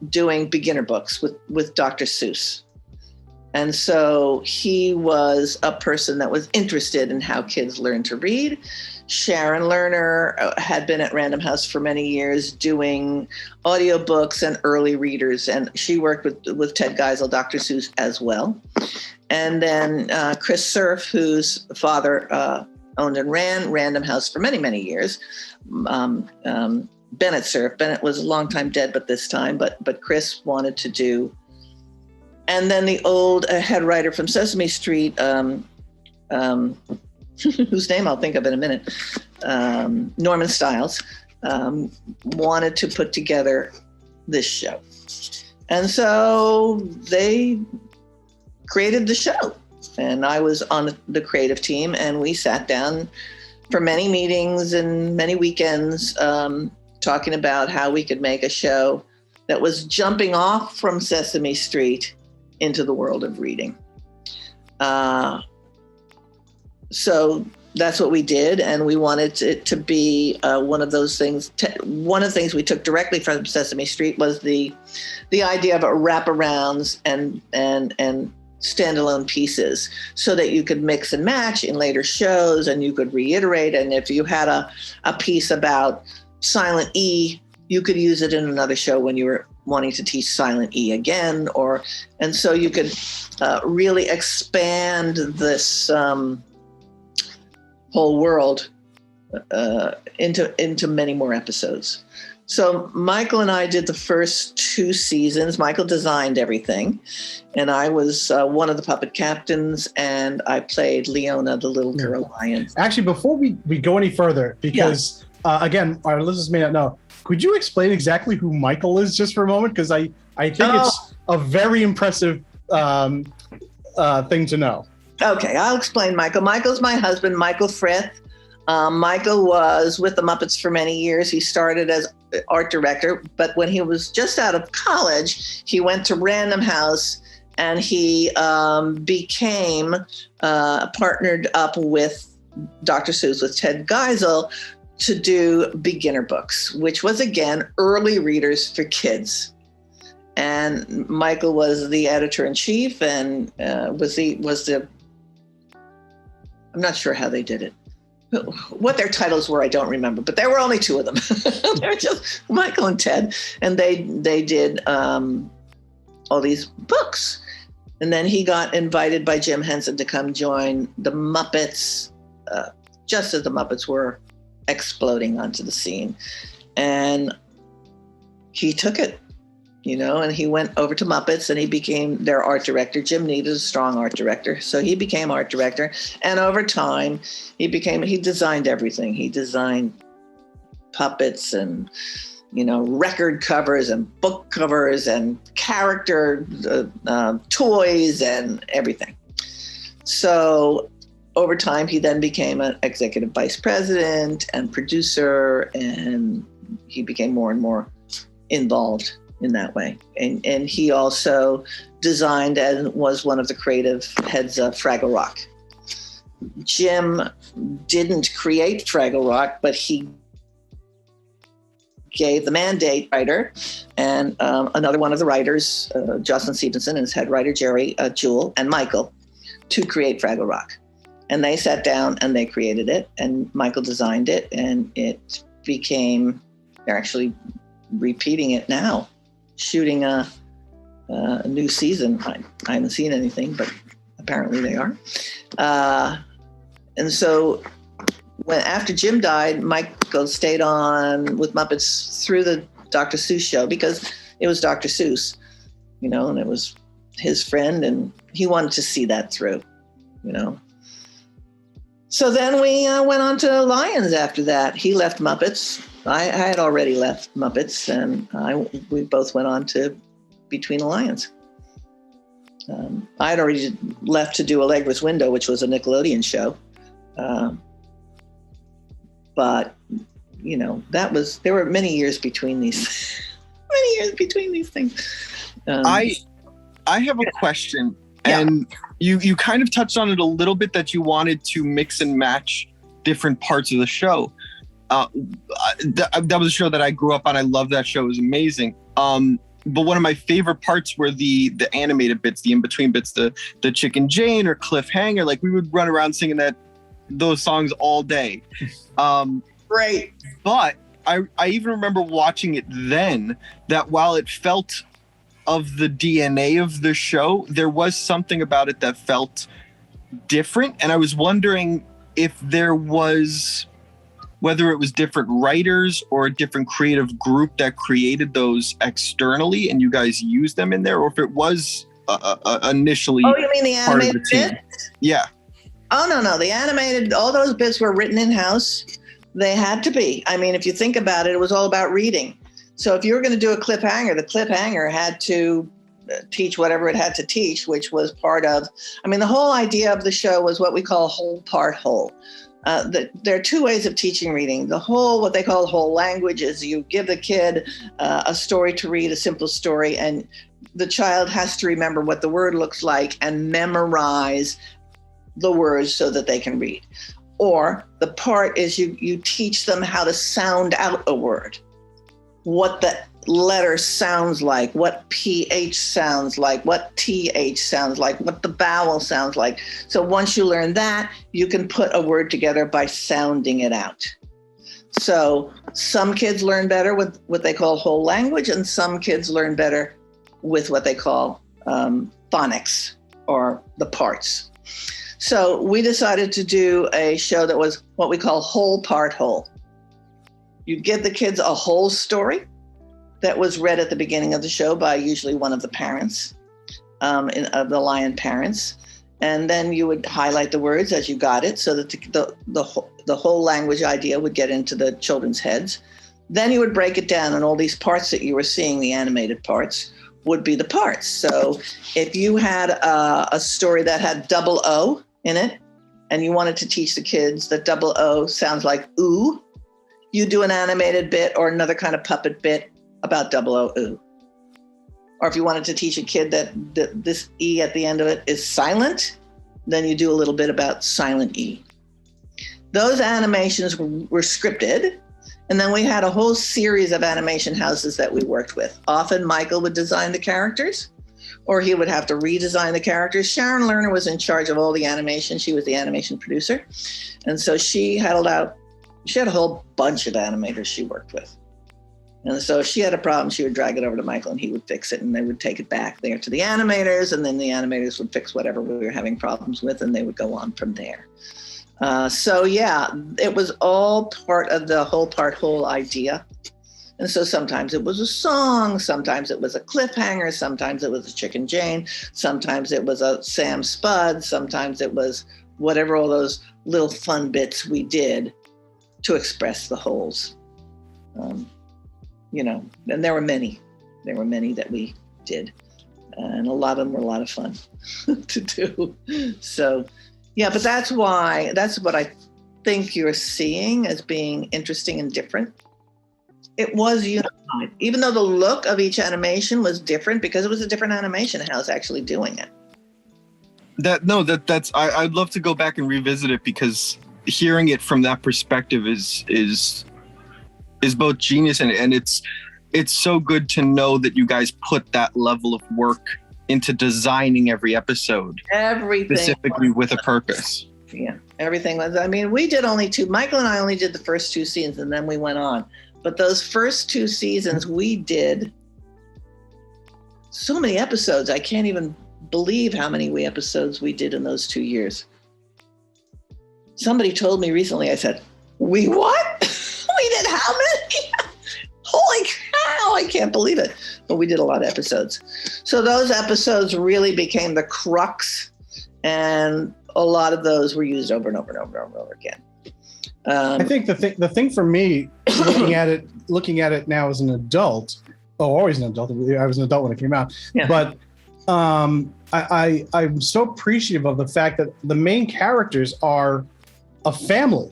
doing beginner books with Dr. Seuss. And so he was a person that was interested in how kids learn to read. Sharon Lerner had been at Random House for many years doing audiobooks and early readers. And she worked with Ted Geisel, Dr. Seuss as well. And then Chris Cerf, whose father owned and ran Random House for many, many years. Bennett Cerf. Bennett was a long time dead, but this time, but Chris wanted to do. And then the old head writer from Sesame Street, whose name I'll think of in a minute, Norman Stiles, wanted to put together this show. And so they created the show. And I was on the creative team, and we sat down for many meetings and many weekends talking about how we could make a show that was jumping off from Sesame Street into the world of reading. So that's what we did, and we wanted it to be one of those things. One of the things we took directly from Sesame Street was the idea of wraparounds and standalone pieces, so that you could mix and match in later shows, and you could reiterate. And if you had a piece about silent E, you could use it in another show when you were wanting to teach silent E again, and so you could really expand this whole world into many more episodes. So Michael and I did the first 2 seasons. Michael designed everything, and I was one of the puppet captains, and I played Leona, the little girl lion. Actually, before we go any further, because again, our listeners may not know, could you explain exactly who Michael is just for a moment? Because I think it's a very impressive thing to know. Okay, I'll explain Michael. Michael's my husband, Michael Frith. Michael was with the Muppets for many years. He started as art director, but when he was just out of college, he went to Random House and he became partnered up with Dr. Seuss, with Ted Geisel, to do beginner books, which was, again, early readers for kids. And Michael was the editor-in-chief and was the I'm not sure how they did it. What their titles were, I don't remember, but there were only 2 of them. They were just Michael and Ted, and they did all these books. And then he got invited by Jim Henson to come join the Muppets, just as the Muppets were exploding onto the scene. And he took it, and he went over to Muppets and he became their art director. Jim needed a strong art director, so he became art director. And over time, he designed everything. He designed puppets and, record covers and book covers and character toys and everything. So over time, he then became an executive vice president and producer, and he became more and more involved in that way. And he also designed and was one of the creative heads of Fraggle Rock. Jim didn't create Fraggle Rock, but he gave the mandate writer and another one of the writers, Jocelyn Stevenson, and his head writer, Jerry Jewell, and Michael, to create Fraggle Rock. And they sat down and they created it, and Michael designed it, and it became, they're actually repeating it now, shooting a new season. I haven't seen anything, but apparently they are. And so after Jim died, Michael stayed on with Muppets through the Dr. Seuss show, because it was Dr. Seuss, and it was his friend, and he wanted to see that through, So then we went on to Lions after that. He left Muppets. I had already left Muppets, and we both went on to Between the Lions. I had already left to do Allegra's Window, which was a Nickelodeon show. But, there were many years between these, things. I have a question, and you kind of touched on it a little bit, that you wanted to mix and match different parts of the show. That was a show that I grew up on. I love that show. It was amazing. But one of my favorite parts were the animated bits, the in-between bits, the Chicken Jane or Cliffhanger. Like, we would run around singing those songs all day. Great. But I even remember watching it then, that while it felt of the DNA of the show, there was something about it that felt different. And I was wondering if there was, whether it was different writers or a different creative group that created those externally and you guys used them in there, or if it was initially. Oh, you mean the animated bits? Yeah. Oh, no. The animated, all those bits were written in-house. They had to be. I mean, if you think about it, it was all about reading. So if you were going to do a cliffhanger, the cliffhanger had to teach whatever it had to teach, which was part of, the whole idea of the show was what we call whole part whole. There are 2 ways of teaching reading. The whole, what they call whole language, is you give the kid a story to read, a simple story, and the child has to remember what the word looks like and memorize the words so that they can read. Or the part is you teach them how to sound out a word, what the letter sounds like, what PH sounds like, what TH sounds like, what the vowel sounds like. So once you learn that, you can put a word together by sounding it out. So some kids learn better with what they call whole language, and some kids learn better with what they call phonics, or the parts. So we decided to do a show that was what we call whole part whole. You'd give the kids a whole story that was read at the beginning of the show by usually one of the parents, of the lion parents. And then you would highlight the words as you got it so that the whole language idea would get into the children's heads. Then you would break it down, and all these parts that you were seeing, the animated parts, would be the parts. So if you had a story that had double O in it, and you wanted to teach the kids that double O sounds like ooh, you do an animated bit or another kind of puppet bit about double O ooh. Or if you wanted to teach a kid that this E at the end of it is silent, then you do a little bit about silent E. Those animations were scripted. And then we had a whole series of animation houses that we worked with. Often Michael would design the characters, or he would have to redesign the characters. Sharon Lerner was in charge of all the animation. She was the animation producer. And so she had a whole bunch of animators she worked with. And so if she had a problem, she would drag it over to Michael and he would fix it, and they would take it back there to the animators, and then the animators would fix whatever we were having problems with, and they would go on from there. So yeah, it was all part of the whole part whole idea. And so sometimes it was a song, sometimes it was a cliffhanger, sometimes it was a Chicken Jane, sometimes it was a Sam Spud, sometimes it was whatever all those little fun bits we did to express the wholes. And there were many that we did. And a lot of them were a lot of fun to do. So yeah, but that's what I think you're seeing as being interesting and different. It was unified, even though the look of each animation was different because it was a different animation house actually doing it. I'd love to go back and revisit it, because hearing it from that perspective is both genius and it's so good to know that you guys put that level of work into designing every episode. Everything. Specifically with a purpose. Yeah, everything was. I mean, we did Michael and I only did the first 2 seasons, and then we went on. But those first 2 seasons, we did so many episodes. I can't even believe how many episodes we did in those 2 years. Somebody told me recently, I said, we what? We did how many? Holy cow, I can't believe it. But we did a lot of episodes. So those episodes really became the crux, and a lot of those were used over and over and over and over again. I think the thing for me, looking at it now as an adult, always an adult. I was an adult when it came out, yeah. But I'm so appreciative of the fact that the main characters are a family.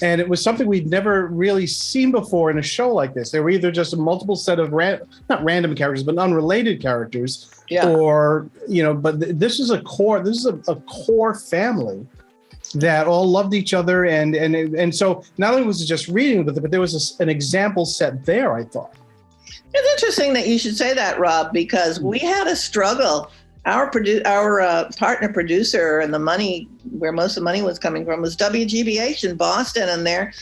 And it was something we'd never really seen before in a show like this. They were either just a multiple set of not random characters, but unrelated characters, yeah. Or But this is a core family that all loved each other, and so not only was it just reading with it, but there was an example set there. I thought it's interesting that you should say that, Rob, because we had a struggle. Our partner producer, and the money, where most of the money was coming from, was WGBH in Boston, and they're,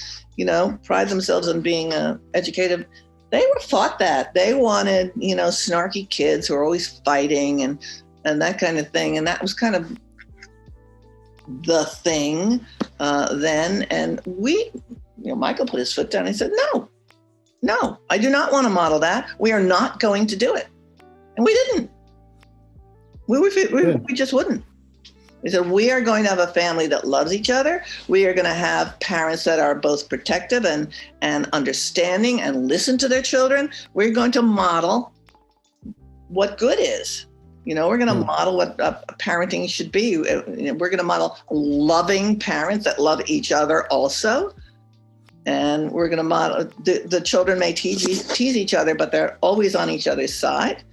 pride themselves on being educated. They were fought that. They wanted, snarky kids who are always fighting and that kind of thing. And that was kind of the thing then. And Michael put his foot down and he said, no, I do not want to model that. We are not going to do it. And we didn't. We just wouldn't. We said, we are going to have a family that loves each other. We are going to have parents that are both protective and understanding and listen to their children. We're going to model what good is. We're going to model what parenting should be. We're going to model loving parents that love each other also. And we're going to model, the children may tease each other, but they're always on each other's side.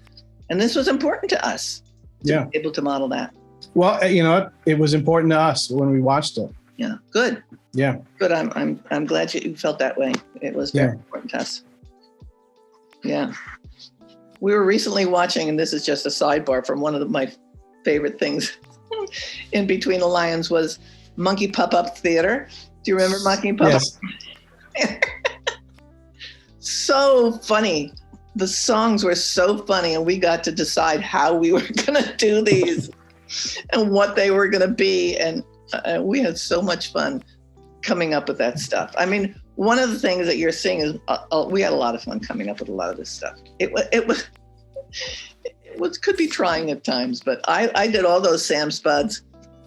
And this was important to us. To be able to model that. Well, it was important to us when we watched it. Yeah, good. Yeah, good. I'm glad you felt that way. It was very important to us. Yeah, we were recently watching, and this is just a sidebar from one of my favorite things in Between the Lions was Monkey Pop-Up Theater. Do you remember Monkey Pop-Up? Yes. So funny. The songs were so funny, and we got to decide how we were going to do these. and what they were going to be. And we had so much fun coming up with that stuff. I mean, one of the things that you're seeing is we had a lot of fun coming up with a lot of this stuff. It was could be trying at times, but I did all those Sam Spuds.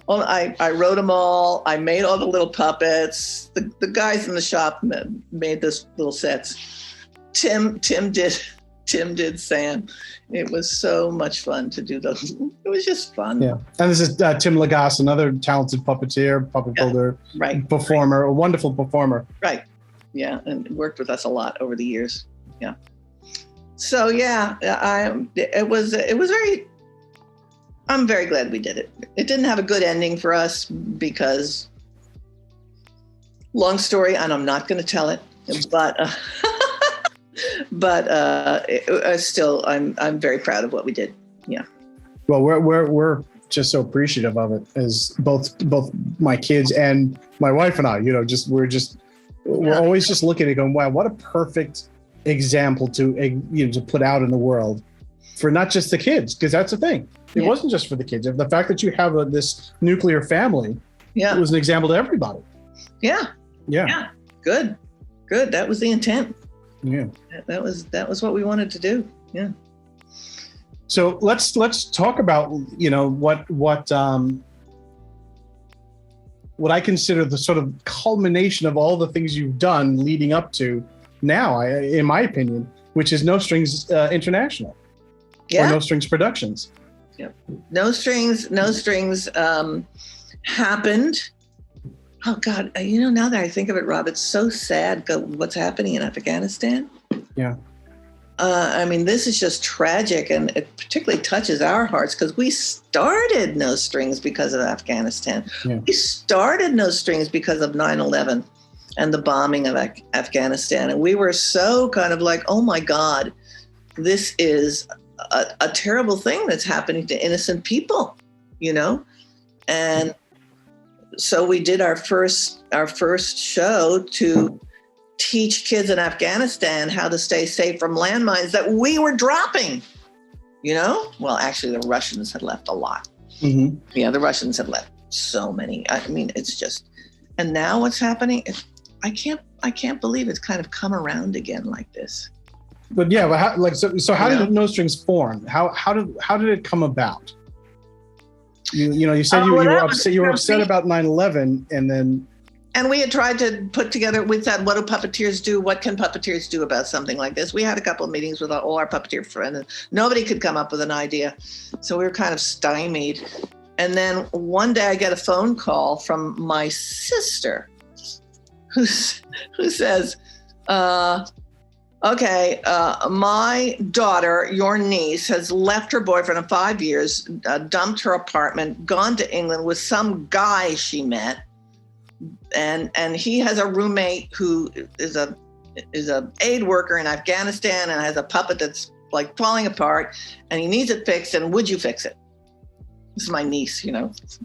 Well, I wrote them all. I made all the little puppets. The guys in the shop made those little sets. Tim did Sam. It was so much fun to do those. It was just fun. Yeah, and this is Tim Lagasse, another talented puppeteer, puppet builder, right, performer, a wonderful performer. Right. Yeah, and worked with us a lot over the years. Yeah. So yeah, it was very. I'm very glad we did it. It didn't have a good ending for us because, long story, and I'm not going to tell it, but still, I'm very proud of what we did. Yeah. Well, we're just so appreciative of it, as both my kids and my wife and I. We're always just looking at it, going, wow, what a perfect example to put out in the world for not just the kids, because that's the thing. It wasn't just for the kids. The fact that you have this nuclear family, it was an example to everybody. Yeah. Good. That was the intent. Yeah. That was what we wanted to do. Yeah. So let's talk about what I consider the sort of culmination of all the things you've done leading up to now, in my opinion, which is No Strings International, or No Strings Productions. Yep. No Strings happened. Oh God, now that I think of it, Rob, it's so sad what's happening in Afghanistan. Yeah. I mean, this is just tragic, and it particularly touches our hearts because we started No Strings because of Afghanistan. Yeah. We started No Strings because of 9/11 and the bombing of Afghanistan. And we were so kind of like, oh my God, this is a terrible thing that's happening to innocent people, And so we did our first show to teach kids in Afghanistan how to stay safe from landmines that we were dropping, Well, actually, the Russians had left a lot. Mm-hmm. Yeah, the Russians had left so many. I mean, it's just, and now what's happening? I can't believe it's kind of come around again like this. But yeah, but how did No Strings form? How did it come about? You said you were upset about 9/11, and we had tried to put together. We thought, what do puppeteers do? What can puppeteers do about something like this? We had a couple of meetings with all our puppeteer friends, and nobody could come up with an idea. So we were kind of stymied. And then one day I get a phone call from my sister, who says, okay, my daughter, your niece, has left her boyfriend of 5 years, dumped her apartment, gone to England with some guy she met, and he has a roommate who is a aid worker in Afghanistan and has a puppet that's like falling apart, and he needs it fixed. And would you fix it? This is my niece,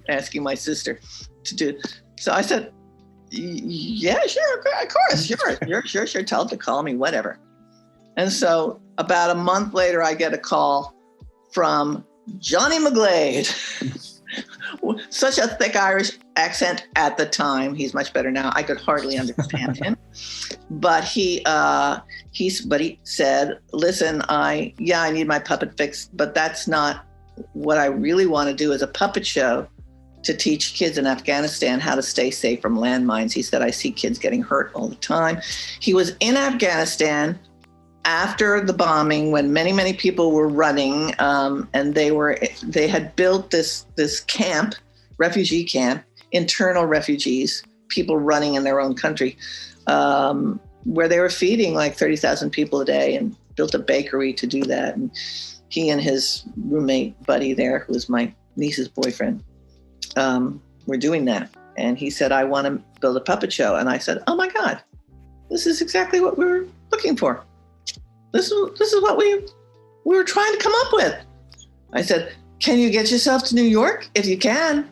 asking my sister to do. So I said, yeah, sure, of course, sure. Tell him to call me, whatever. And so about a month later, I get a call from Johnny McGlade. Such a thick Irish accent at the time. He's much better now. I could hardly understand him. But he said, listen, I need my puppet fixed, but that's not what I really want to do as a puppet show, to teach kids in Afghanistan how to stay safe from landmines. He said, I see kids getting hurt all the time. He was in Afghanistan after the bombing when many, many people were running, and they had built this camp, refugee camp, internal refugees, people running in their own country, where they were feeding like 30,000 people a day, and built a bakery to do that. And he and his roommate buddy there, who was my niece's boyfriend, were doing that. And he said, I want to build a puppet show. And I said, oh my God, this is exactly what we were looking for. This is what we were trying to come up with. I said, can you get yourself to New York? If you can,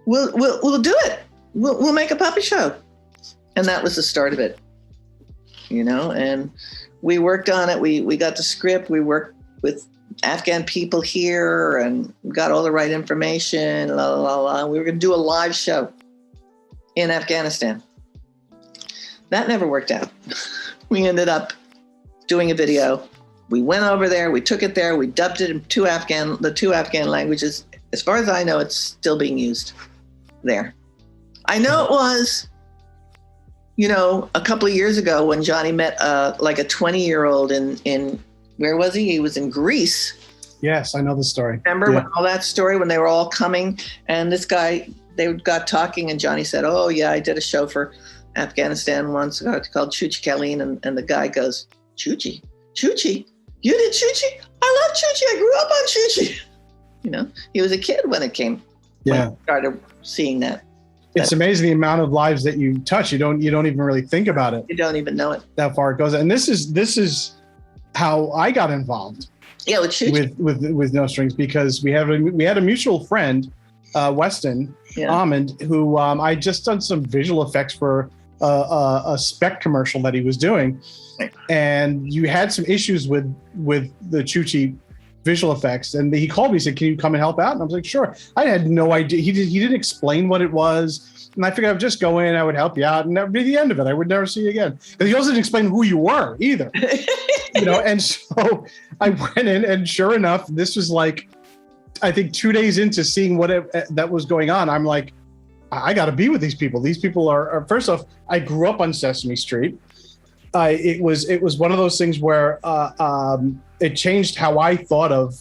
we'll do it. We'll make a puppet show. And that was the start of it, and we worked on it. We got the script. We worked with Afghan people here and got all the right information. La la la. We were going to do a live show in Afghanistan. That never worked out. We ended up doing a video. We went over there. We took it there. We dubbed it in the two Afghan languages. As far as I know, it's still being used there. I know it was, a couple of years ago when Johnny met like a 20-year-old in where was he? He was in Greece. Yes, I know the story. Remember when all that story when they were all coming and this guy, they got talking and Johnny said, "Oh yeah, I did a show for Afghanistan once called Chuchi Kaleen," and the guy goes, Chuchi? You did Chuchi? I love Chuchi. I grew up on Chuchi. He was a kid when it came. Yeah. When I started seeing that. It's amazing the amount of lives that you touch. You don't even really think about it. You don't even know it. That far it goes. And this is how I got involved. Yeah, with Chuchi. With No Strings, because we had a mutual friend, Weston Almond, who I just done some visual effects for a spec commercial that he was doing, and you had some issues with the Chuchi visual effects, and he called me and said, "Can you come and help out?" And I was like, "Sure." I had no idea. He didn't explain what it was, and I figured I would just go in, I would help you out, and that would be the end of it. I would never see you again. Because he also didn't explain who you were either. And so I went in, and sure enough, this was like, I think 2 days into seeing that was going on, I'm like, I got to be with these people. These people are first off, I grew up on Sesame Street. It was one of those things where it changed how I thought of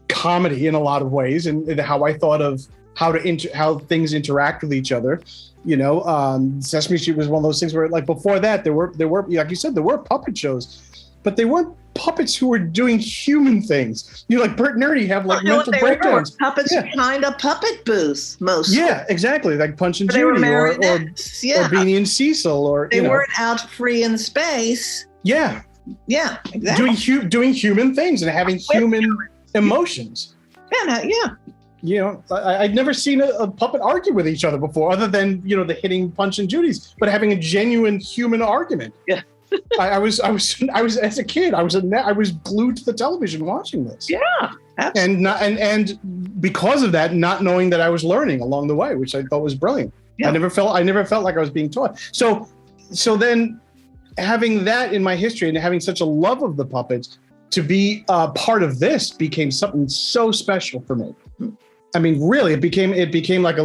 comedy in a lot of ways, and how I thought of how things interact with each other. Sesame Street was one of those things where, like, before that, there were like you said, there were puppet shows, but they weren't puppets who were doing human things. Like Bert and Ernie have like mental breakdowns. Puppets behind a puppet booth, most. Yeah, exactly. Like Punch and Judy or Beanie and Cecil, or they weren't out free in space. Yeah. Yeah, exactly. Doing human things and having human emotions. Yeah. I'd never seen a puppet argue with each other before, other than the hitting Punch and Judy's, but having a genuine human argument. Yeah. I was as a kid. I was glued to the television watching this. Yeah, absolutely. And because of that, not knowing that I was learning along the way, which I thought was brilliant. Yeah. I never felt like I was being taught. So then, having that in my history and having such a love of the puppets, to be part of this became something so special for me. I mean, really, it became like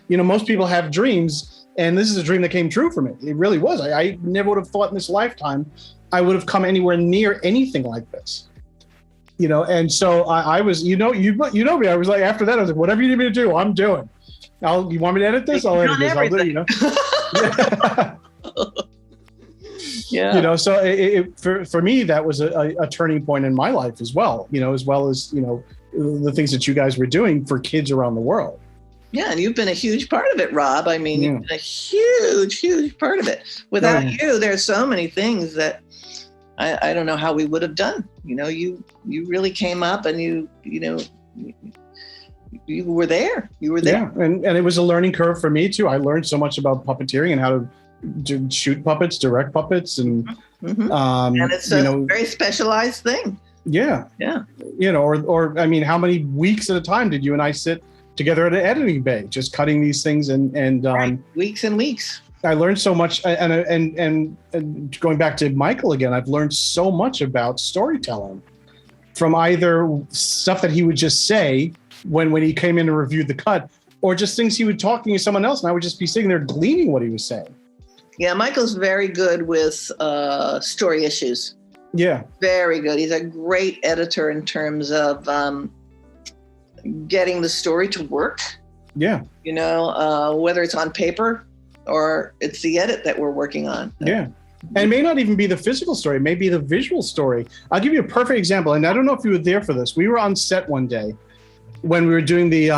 most people have dreams. And this is a dream that came true for me. It really was. I never would have thought in this lifetime I would have come anywhere near anything like this. And so I was, you know me. I was like, after that, I was like, whatever you need me to do, I'm doing. You want me to edit this? I'll edit this. I'll do it, Yeah. So for me, that was a turning point in my life as well. As well as the things that you guys were doing for kids around the world. Yeah, and you've been a huge part of it, Rob. I mean, you've been a huge, huge part of it. Without you, there's so many things that I don't know how we would have done. You really came up, and you were there. You were there. Yeah, and it was a learning curve for me too. I learned so much about puppeteering and how to shoot puppets, direct puppets, and and it's a very specialized thing. Yeah. Yeah. Or I mean, how many weeks at a time did you and I sit together at an editing bay, just cutting these things and weeks and weeks. I learned so much, and going back to Michael again, I've learned so much about storytelling from either stuff that he would just say when he came in to review the cut, or just things he would talking to someone else, and I would just be sitting there gleaning what he was saying. Yeah, Michael's very good with story issues. Yeah, very good. He's a great editor in terms of getting the story to work. Yeah. Whether it's on paper or it's the edit that we're working on. Yeah. And it may not even be the physical story. It may be the visual story. I'll give you a perfect example. And I don't know if you were there for this. We were on set one day when we were doing the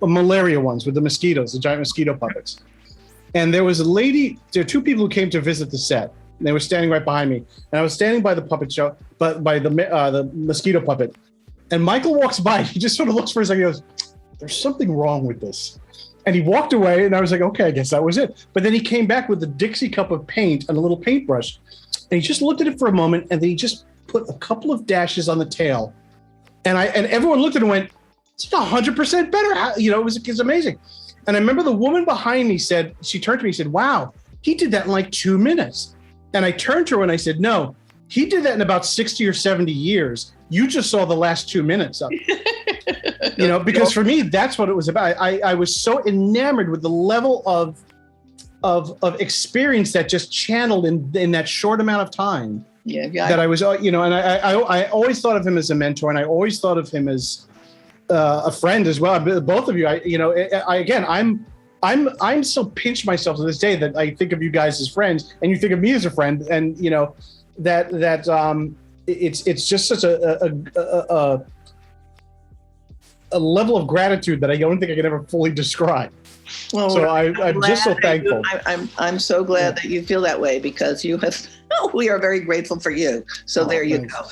malaria ones with the mosquitoes, the giant mosquito puppets. And there was there were two people who came to visit the set. And they were standing right behind me. And I was standing by the puppet show, but by the mosquito puppet. And Michael walks by. He just sort of looks for a second. He goes, "There's something wrong with this." And he walked away. And I was like, okay, I guess that was it. But then he came back with a Dixie cup of paint and a little paintbrush. And he just looked at it for a moment. And then he just put a couple of dashes on the tail, and everyone looked at it and went, "It's like 100% better." It was amazing. And I remember the woman behind me she turned to me and said, "Wow, he did that in like 2 minutes." And I turned to her and I said, "No, he did that in about 60 or 70 years. You just saw the last 2 minutes of it." Because for me, that's what it was about. I was so enamored with the level of experience that just channeled in that short amount of time. Yeah. That I was, and I always thought of him as a mentor, and I always thought of him as a friend as well. Both of you, I'm still pinch myself to this day that I think of you guys as friends, and you think of me as a friend, and it's just such a level of gratitude that I don't think I can ever fully describe. Well, so I'm just so thankful. I'm so glad that you feel that way, because you have. We are very grateful for you. So there you go.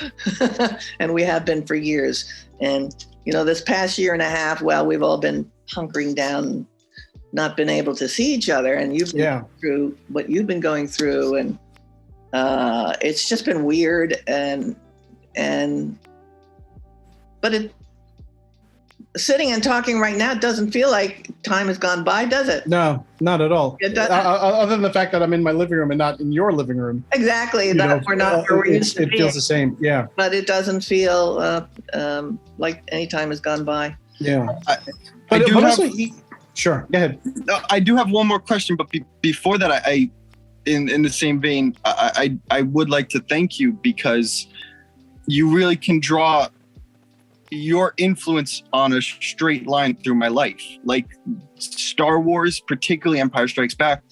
And we have been for years. And this past year and a half, we've all been hunkering down, not been able to see each other. And you've been through what you've been going through, and it's just been weird. But sitting and talking right now, it doesn't feel like time has gone by, does it? No, not at all. It doesn't. Other than the fact that I'm in my living room and not in your living room. Exactly. We're not where we used to be. It feels the same. Yeah. But it doesn't feel like any time has gone by. Yeah. Sure. Go ahead. I do have one more question, but before that, I in the same vein, I would like to thank you, because you really can draw your influence on a straight line through my life. Like Star Wars, particularly Empire Strikes Back,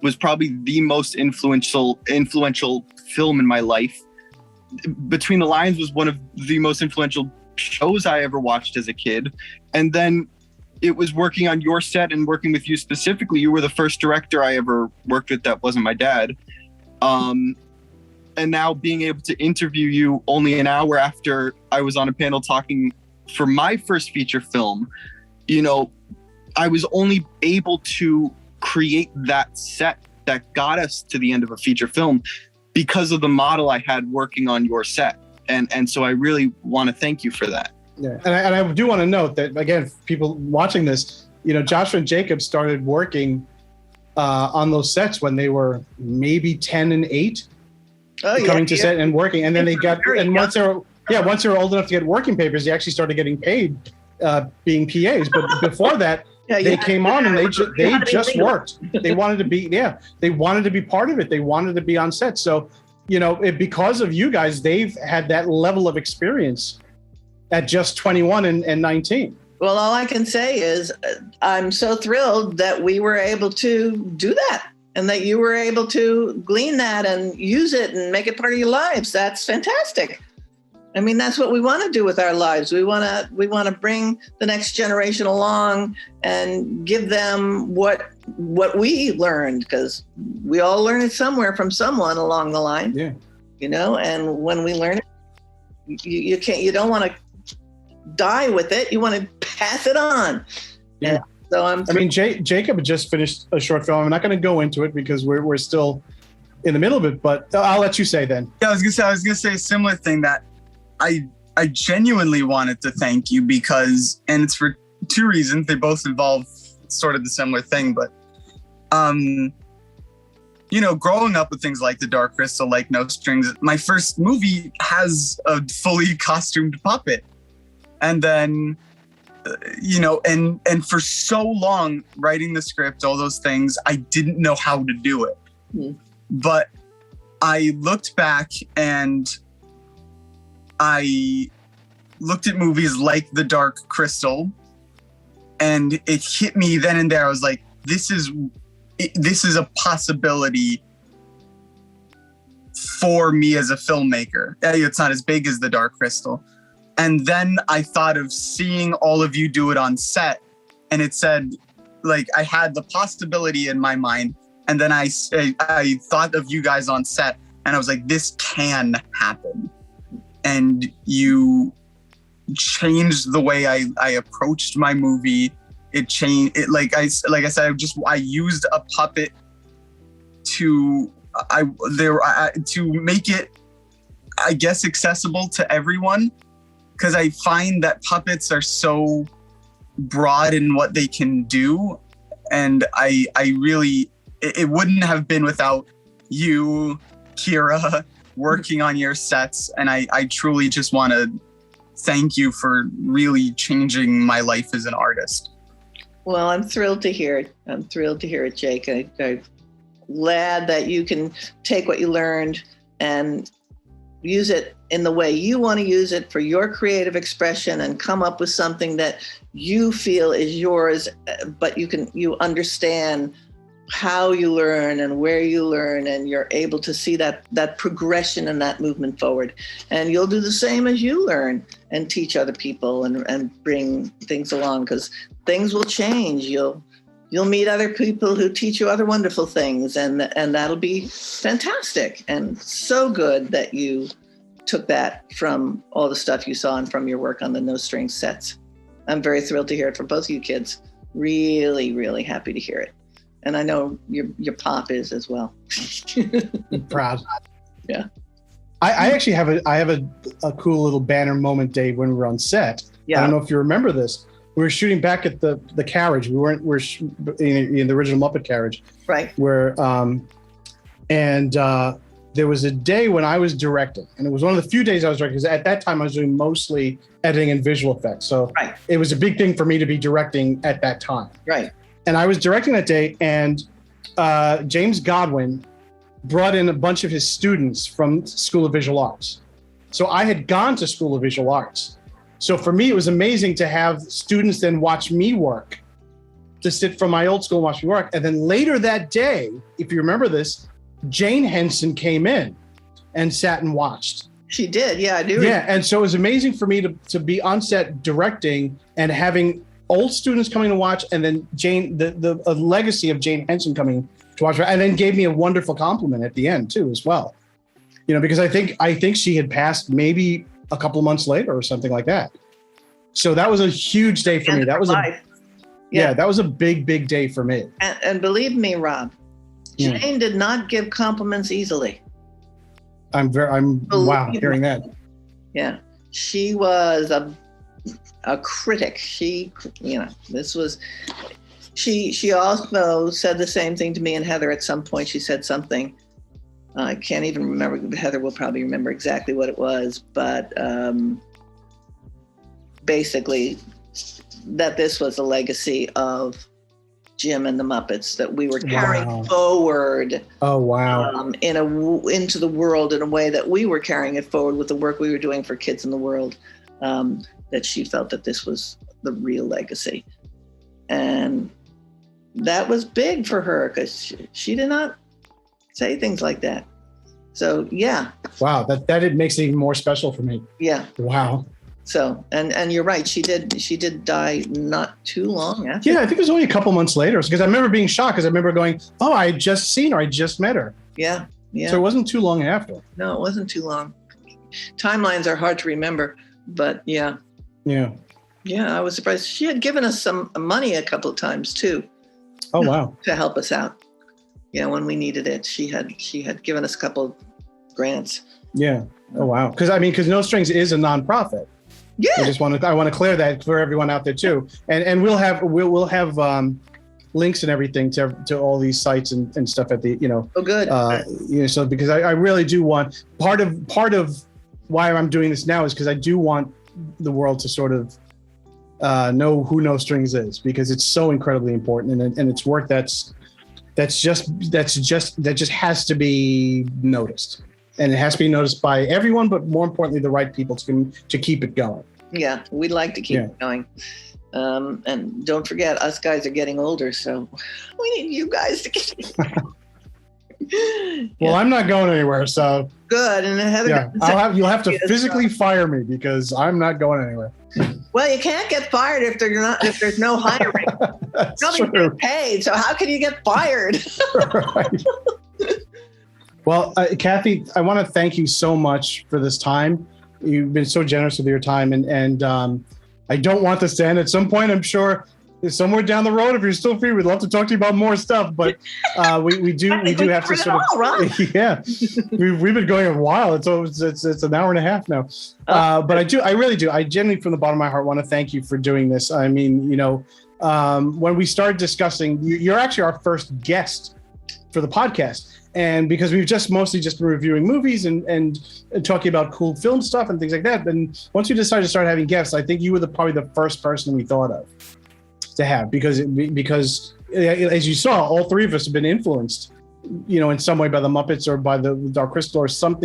was probably the most influential film in my life. Between the Lines was one of the most influential shows I ever watched as a kid. And then it was working on your set and working with you specifically. You were the first director I ever worked with that wasn't my dad. And now being able to interview you only an hour after I was on a panel talking for my first feature film, I was only able to create that set that got us to the end of a feature film because of the model I had working on your set. And so I really want to thank you for that. Yeah, and I do want to note that, again, people watching this, Joshua and Jacob started working on those sets when they were maybe 10 and 8. Coming to set and working, and then they got, and once they were old enough to get working papers, they actually started getting paid being PAs. But before that, they came on and they just worked. They wanted to be part of it. They wanted to be on set. So, because of you guys, they've had that level of experience at just 21 and 19. Well, all I can say is I'm so thrilled that we were able to do that, and that you were able to glean that and use it and make it part of your lives. That's fantastic. I mean, that's what we want to do with our lives. We want to bring the next generation along and give them what we learned, because we all learn it somewhere from someone along the line. Yeah. And when we learn it, you don't want to die with it. You want to pass it on. Yeah. So Jacob just finished a short film. I'm not going to go into it because we're still in the middle of it, but I'll let you say then. Yeah, I was gonna say a similar thing, that I genuinely wanted to thank you because, and it's for two reasons. They both involve sort of the similar thing, but growing up with things like The Dark Crystal, like No Strings, my first movie has a fully costumed puppet, and then. And for so long writing the script, all those things, I didn't know how to do it. But I looked back and I looked at movies like The Dark Crystal, and it hit me then and there. I was like, this is a possibility for me as a filmmaker. It's not as big as The Dark Crystal. And then I thought of seeing all of you do it on set, and it said, like, I had the possibility in my mind, and then I thought of you guys on set, and I was like, this can happen. And you changed the way I approached my movie. It changed it. Like I said, I used a puppet to make it I guess, accessible to everyone, because I find that puppets are so broad in what they can do. And I really, it wouldn't have been without you, Kira, working on your sets. And I truly just want to thank you for really changing my life as an artist. Well, I'm thrilled to hear it. I'm thrilled to hear it, Jake. I'm glad that you can take what you learned and use it in the way you want to use it for your creative expression and come up with something that you feel is yours, but you understand how you learn and where you learn, and you're able to see that progression and that movement forward. And you'll do the same as you learn and teach other people and bring things along, because things will change. You'll meet other people who teach you other wonderful things, and that'll be fantastic. And so good that you took that from all the stuff you saw and from your work on the No Strings sets. I'm very thrilled to hear it from both of you kids. Really, really happy to hear it. And I know your pop is as well. I'm proud. Yeah. I actually have a cool little banner moment, Dave, when we were on set. Yeah. I don't know if you remember this. We were shooting back at the carriage. We're in the original Muppet carriage. Right. Where there was a day when I was directing, and it was one of the few days I was directing, because at that time I was doing mostly editing and visual effects. So right. It was a big thing for me to be directing at that time. Right. And I was directing that day, and James Godwin brought in a bunch of his students from School of Visual Arts. So I had gone to School of Visual Arts. So for me, it was amazing to have students then watch me work, to sit from my old school and watch me work. And then later that day, if you remember this, Jane Henson came in and sat and watched. She did, yeah, I do. Yeah, and so it was amazing for me to be on set directing and having old students coming to watch, and then Jane, the legacy of Jane Henson coming to watch, and then gave me a wonderful compliment at the end too, as well. You know, because I think she had passed maybe a couple of months later or something like that. So that was a huge day for me. That was that was a big day for me. And believe me, Rob, Jane did not give compliments easily. Wow, hearing that. Yeah, she was a critic. She also said the same thing to me and Heather at some point. She said something, I can't even remember. Heather will probably remember exactly what it was, but basically that this was a legacy of Jim and the Muppets that we were carrying forward. Oh, wow. Into the world in a way that we were carrying it forward with the work we were doing for kids in the world. That she felt that this was the real legacy. And that was big for her, because she did not say things like that. So, yeah. Wow, that it makes it even more special for me. Yeah. Wow. So, and you're right, she did die not too long after. Yeah, I think it was only a couple months later, because I remember being shocked, because I remember going, oh, I had just seen her, I just met her. Yeah. So it wasn't too long after. No, it wasn't too long. Timelines are hard to remember, but yeah. Yeah. Yeah, I was surprised. She had given us some money a couple of times too. Oh, wow. To help us out. Yeah, when we needed it. She had given us a couple of grants. Yeah. Oh, wow. Because No Strings is a nonprofit. Yeah. I want to clear that for everyone out there too. And we'll have links and everything to all these sites and stuff at the, Oh, good. So because I really do want, part of why I'm doing this now is because I do want the world to sort of know who No Strings is, because it's so incredibly important, and it's work that just has to be noticed, and it has to be noticed by everyone, but more importantly, the right people to keep it going. Yeah, we'd like to keep it going. And don't forget, us guys are getting older, so we need you guys to keep. Well, I'm not going anywhere, so good. And Heather, you'll have to physically fire me, because I'm not going anywhere. Well, you can't get fired if there's no hiring. Nobody gets paid, so how can you get fired? Right. Well, Kathy, I want to thank you so much for this time. You've been so generous with your time, and I don't want this to end. At some point, I'm sure somewhere down the road, if you're still free, we'd love to talk to you about more stuff. But we do have to sort of yeah. We've been going a while. It's an hour and a half now. But I really do. I genuinely, from the bottom of my heart, want to thank you for doing this. I mean, when we started discussing, you're actually our first guest for the podcast. And because we've mostly been reviewing movies and talking about cool film stuff and things like that. And once we decided to start having guests, I think you were probably the first person we thought of to have, because as you saw, all three of us have been influenced, in some way by the Muppets or by the Dark Crystal or some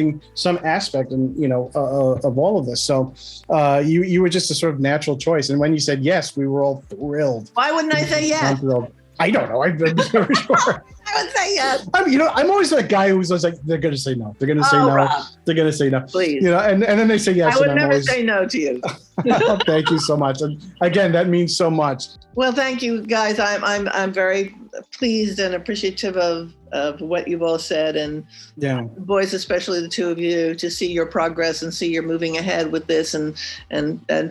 aspect, and of all of this. So you were just a sort of natural choice. And when you said yes, we were all thrilled. Why wouldn't I say yes? I don't know. I'm very sure. I would say yes. I'm always that guy who's like, they're going to say no. They're going to say no. Rob. They're going to say no. Please. And then they say yes. I would never say no to you. Thank you so much. And again, that means so much. Well, thank you, guys. I'm very pleased and appreciative of what you've all said, and boys, especially the two of you, to see your progress and see you're moving ahead with this, and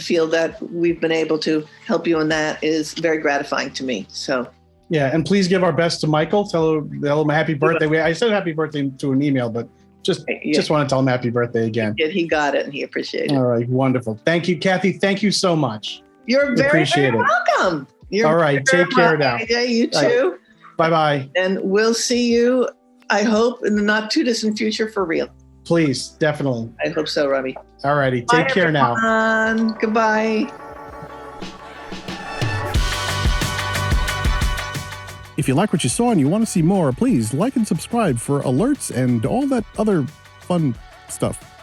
feel that we've been able to help you in that is very gratifying to me. So. Yeah, and please give our best to Michael. Tell him happy birthday. I said happy birthday to an email, but just want to tell him happy birthday again. He got it, and he appreciated it. All right, wonderful. Thank you, Kathy. Thank you so much. You're very, very welcome. All right, take care now. Yeah, you too. Bye-bye. And we'll see you, I hope, in the not too distant future for real. Please, definitely. I hope so, Robbie. All righty, take care now. Goodbye. If you like what you saw and you want to see more, please like and subscribe for alerts and all that other fun stuff.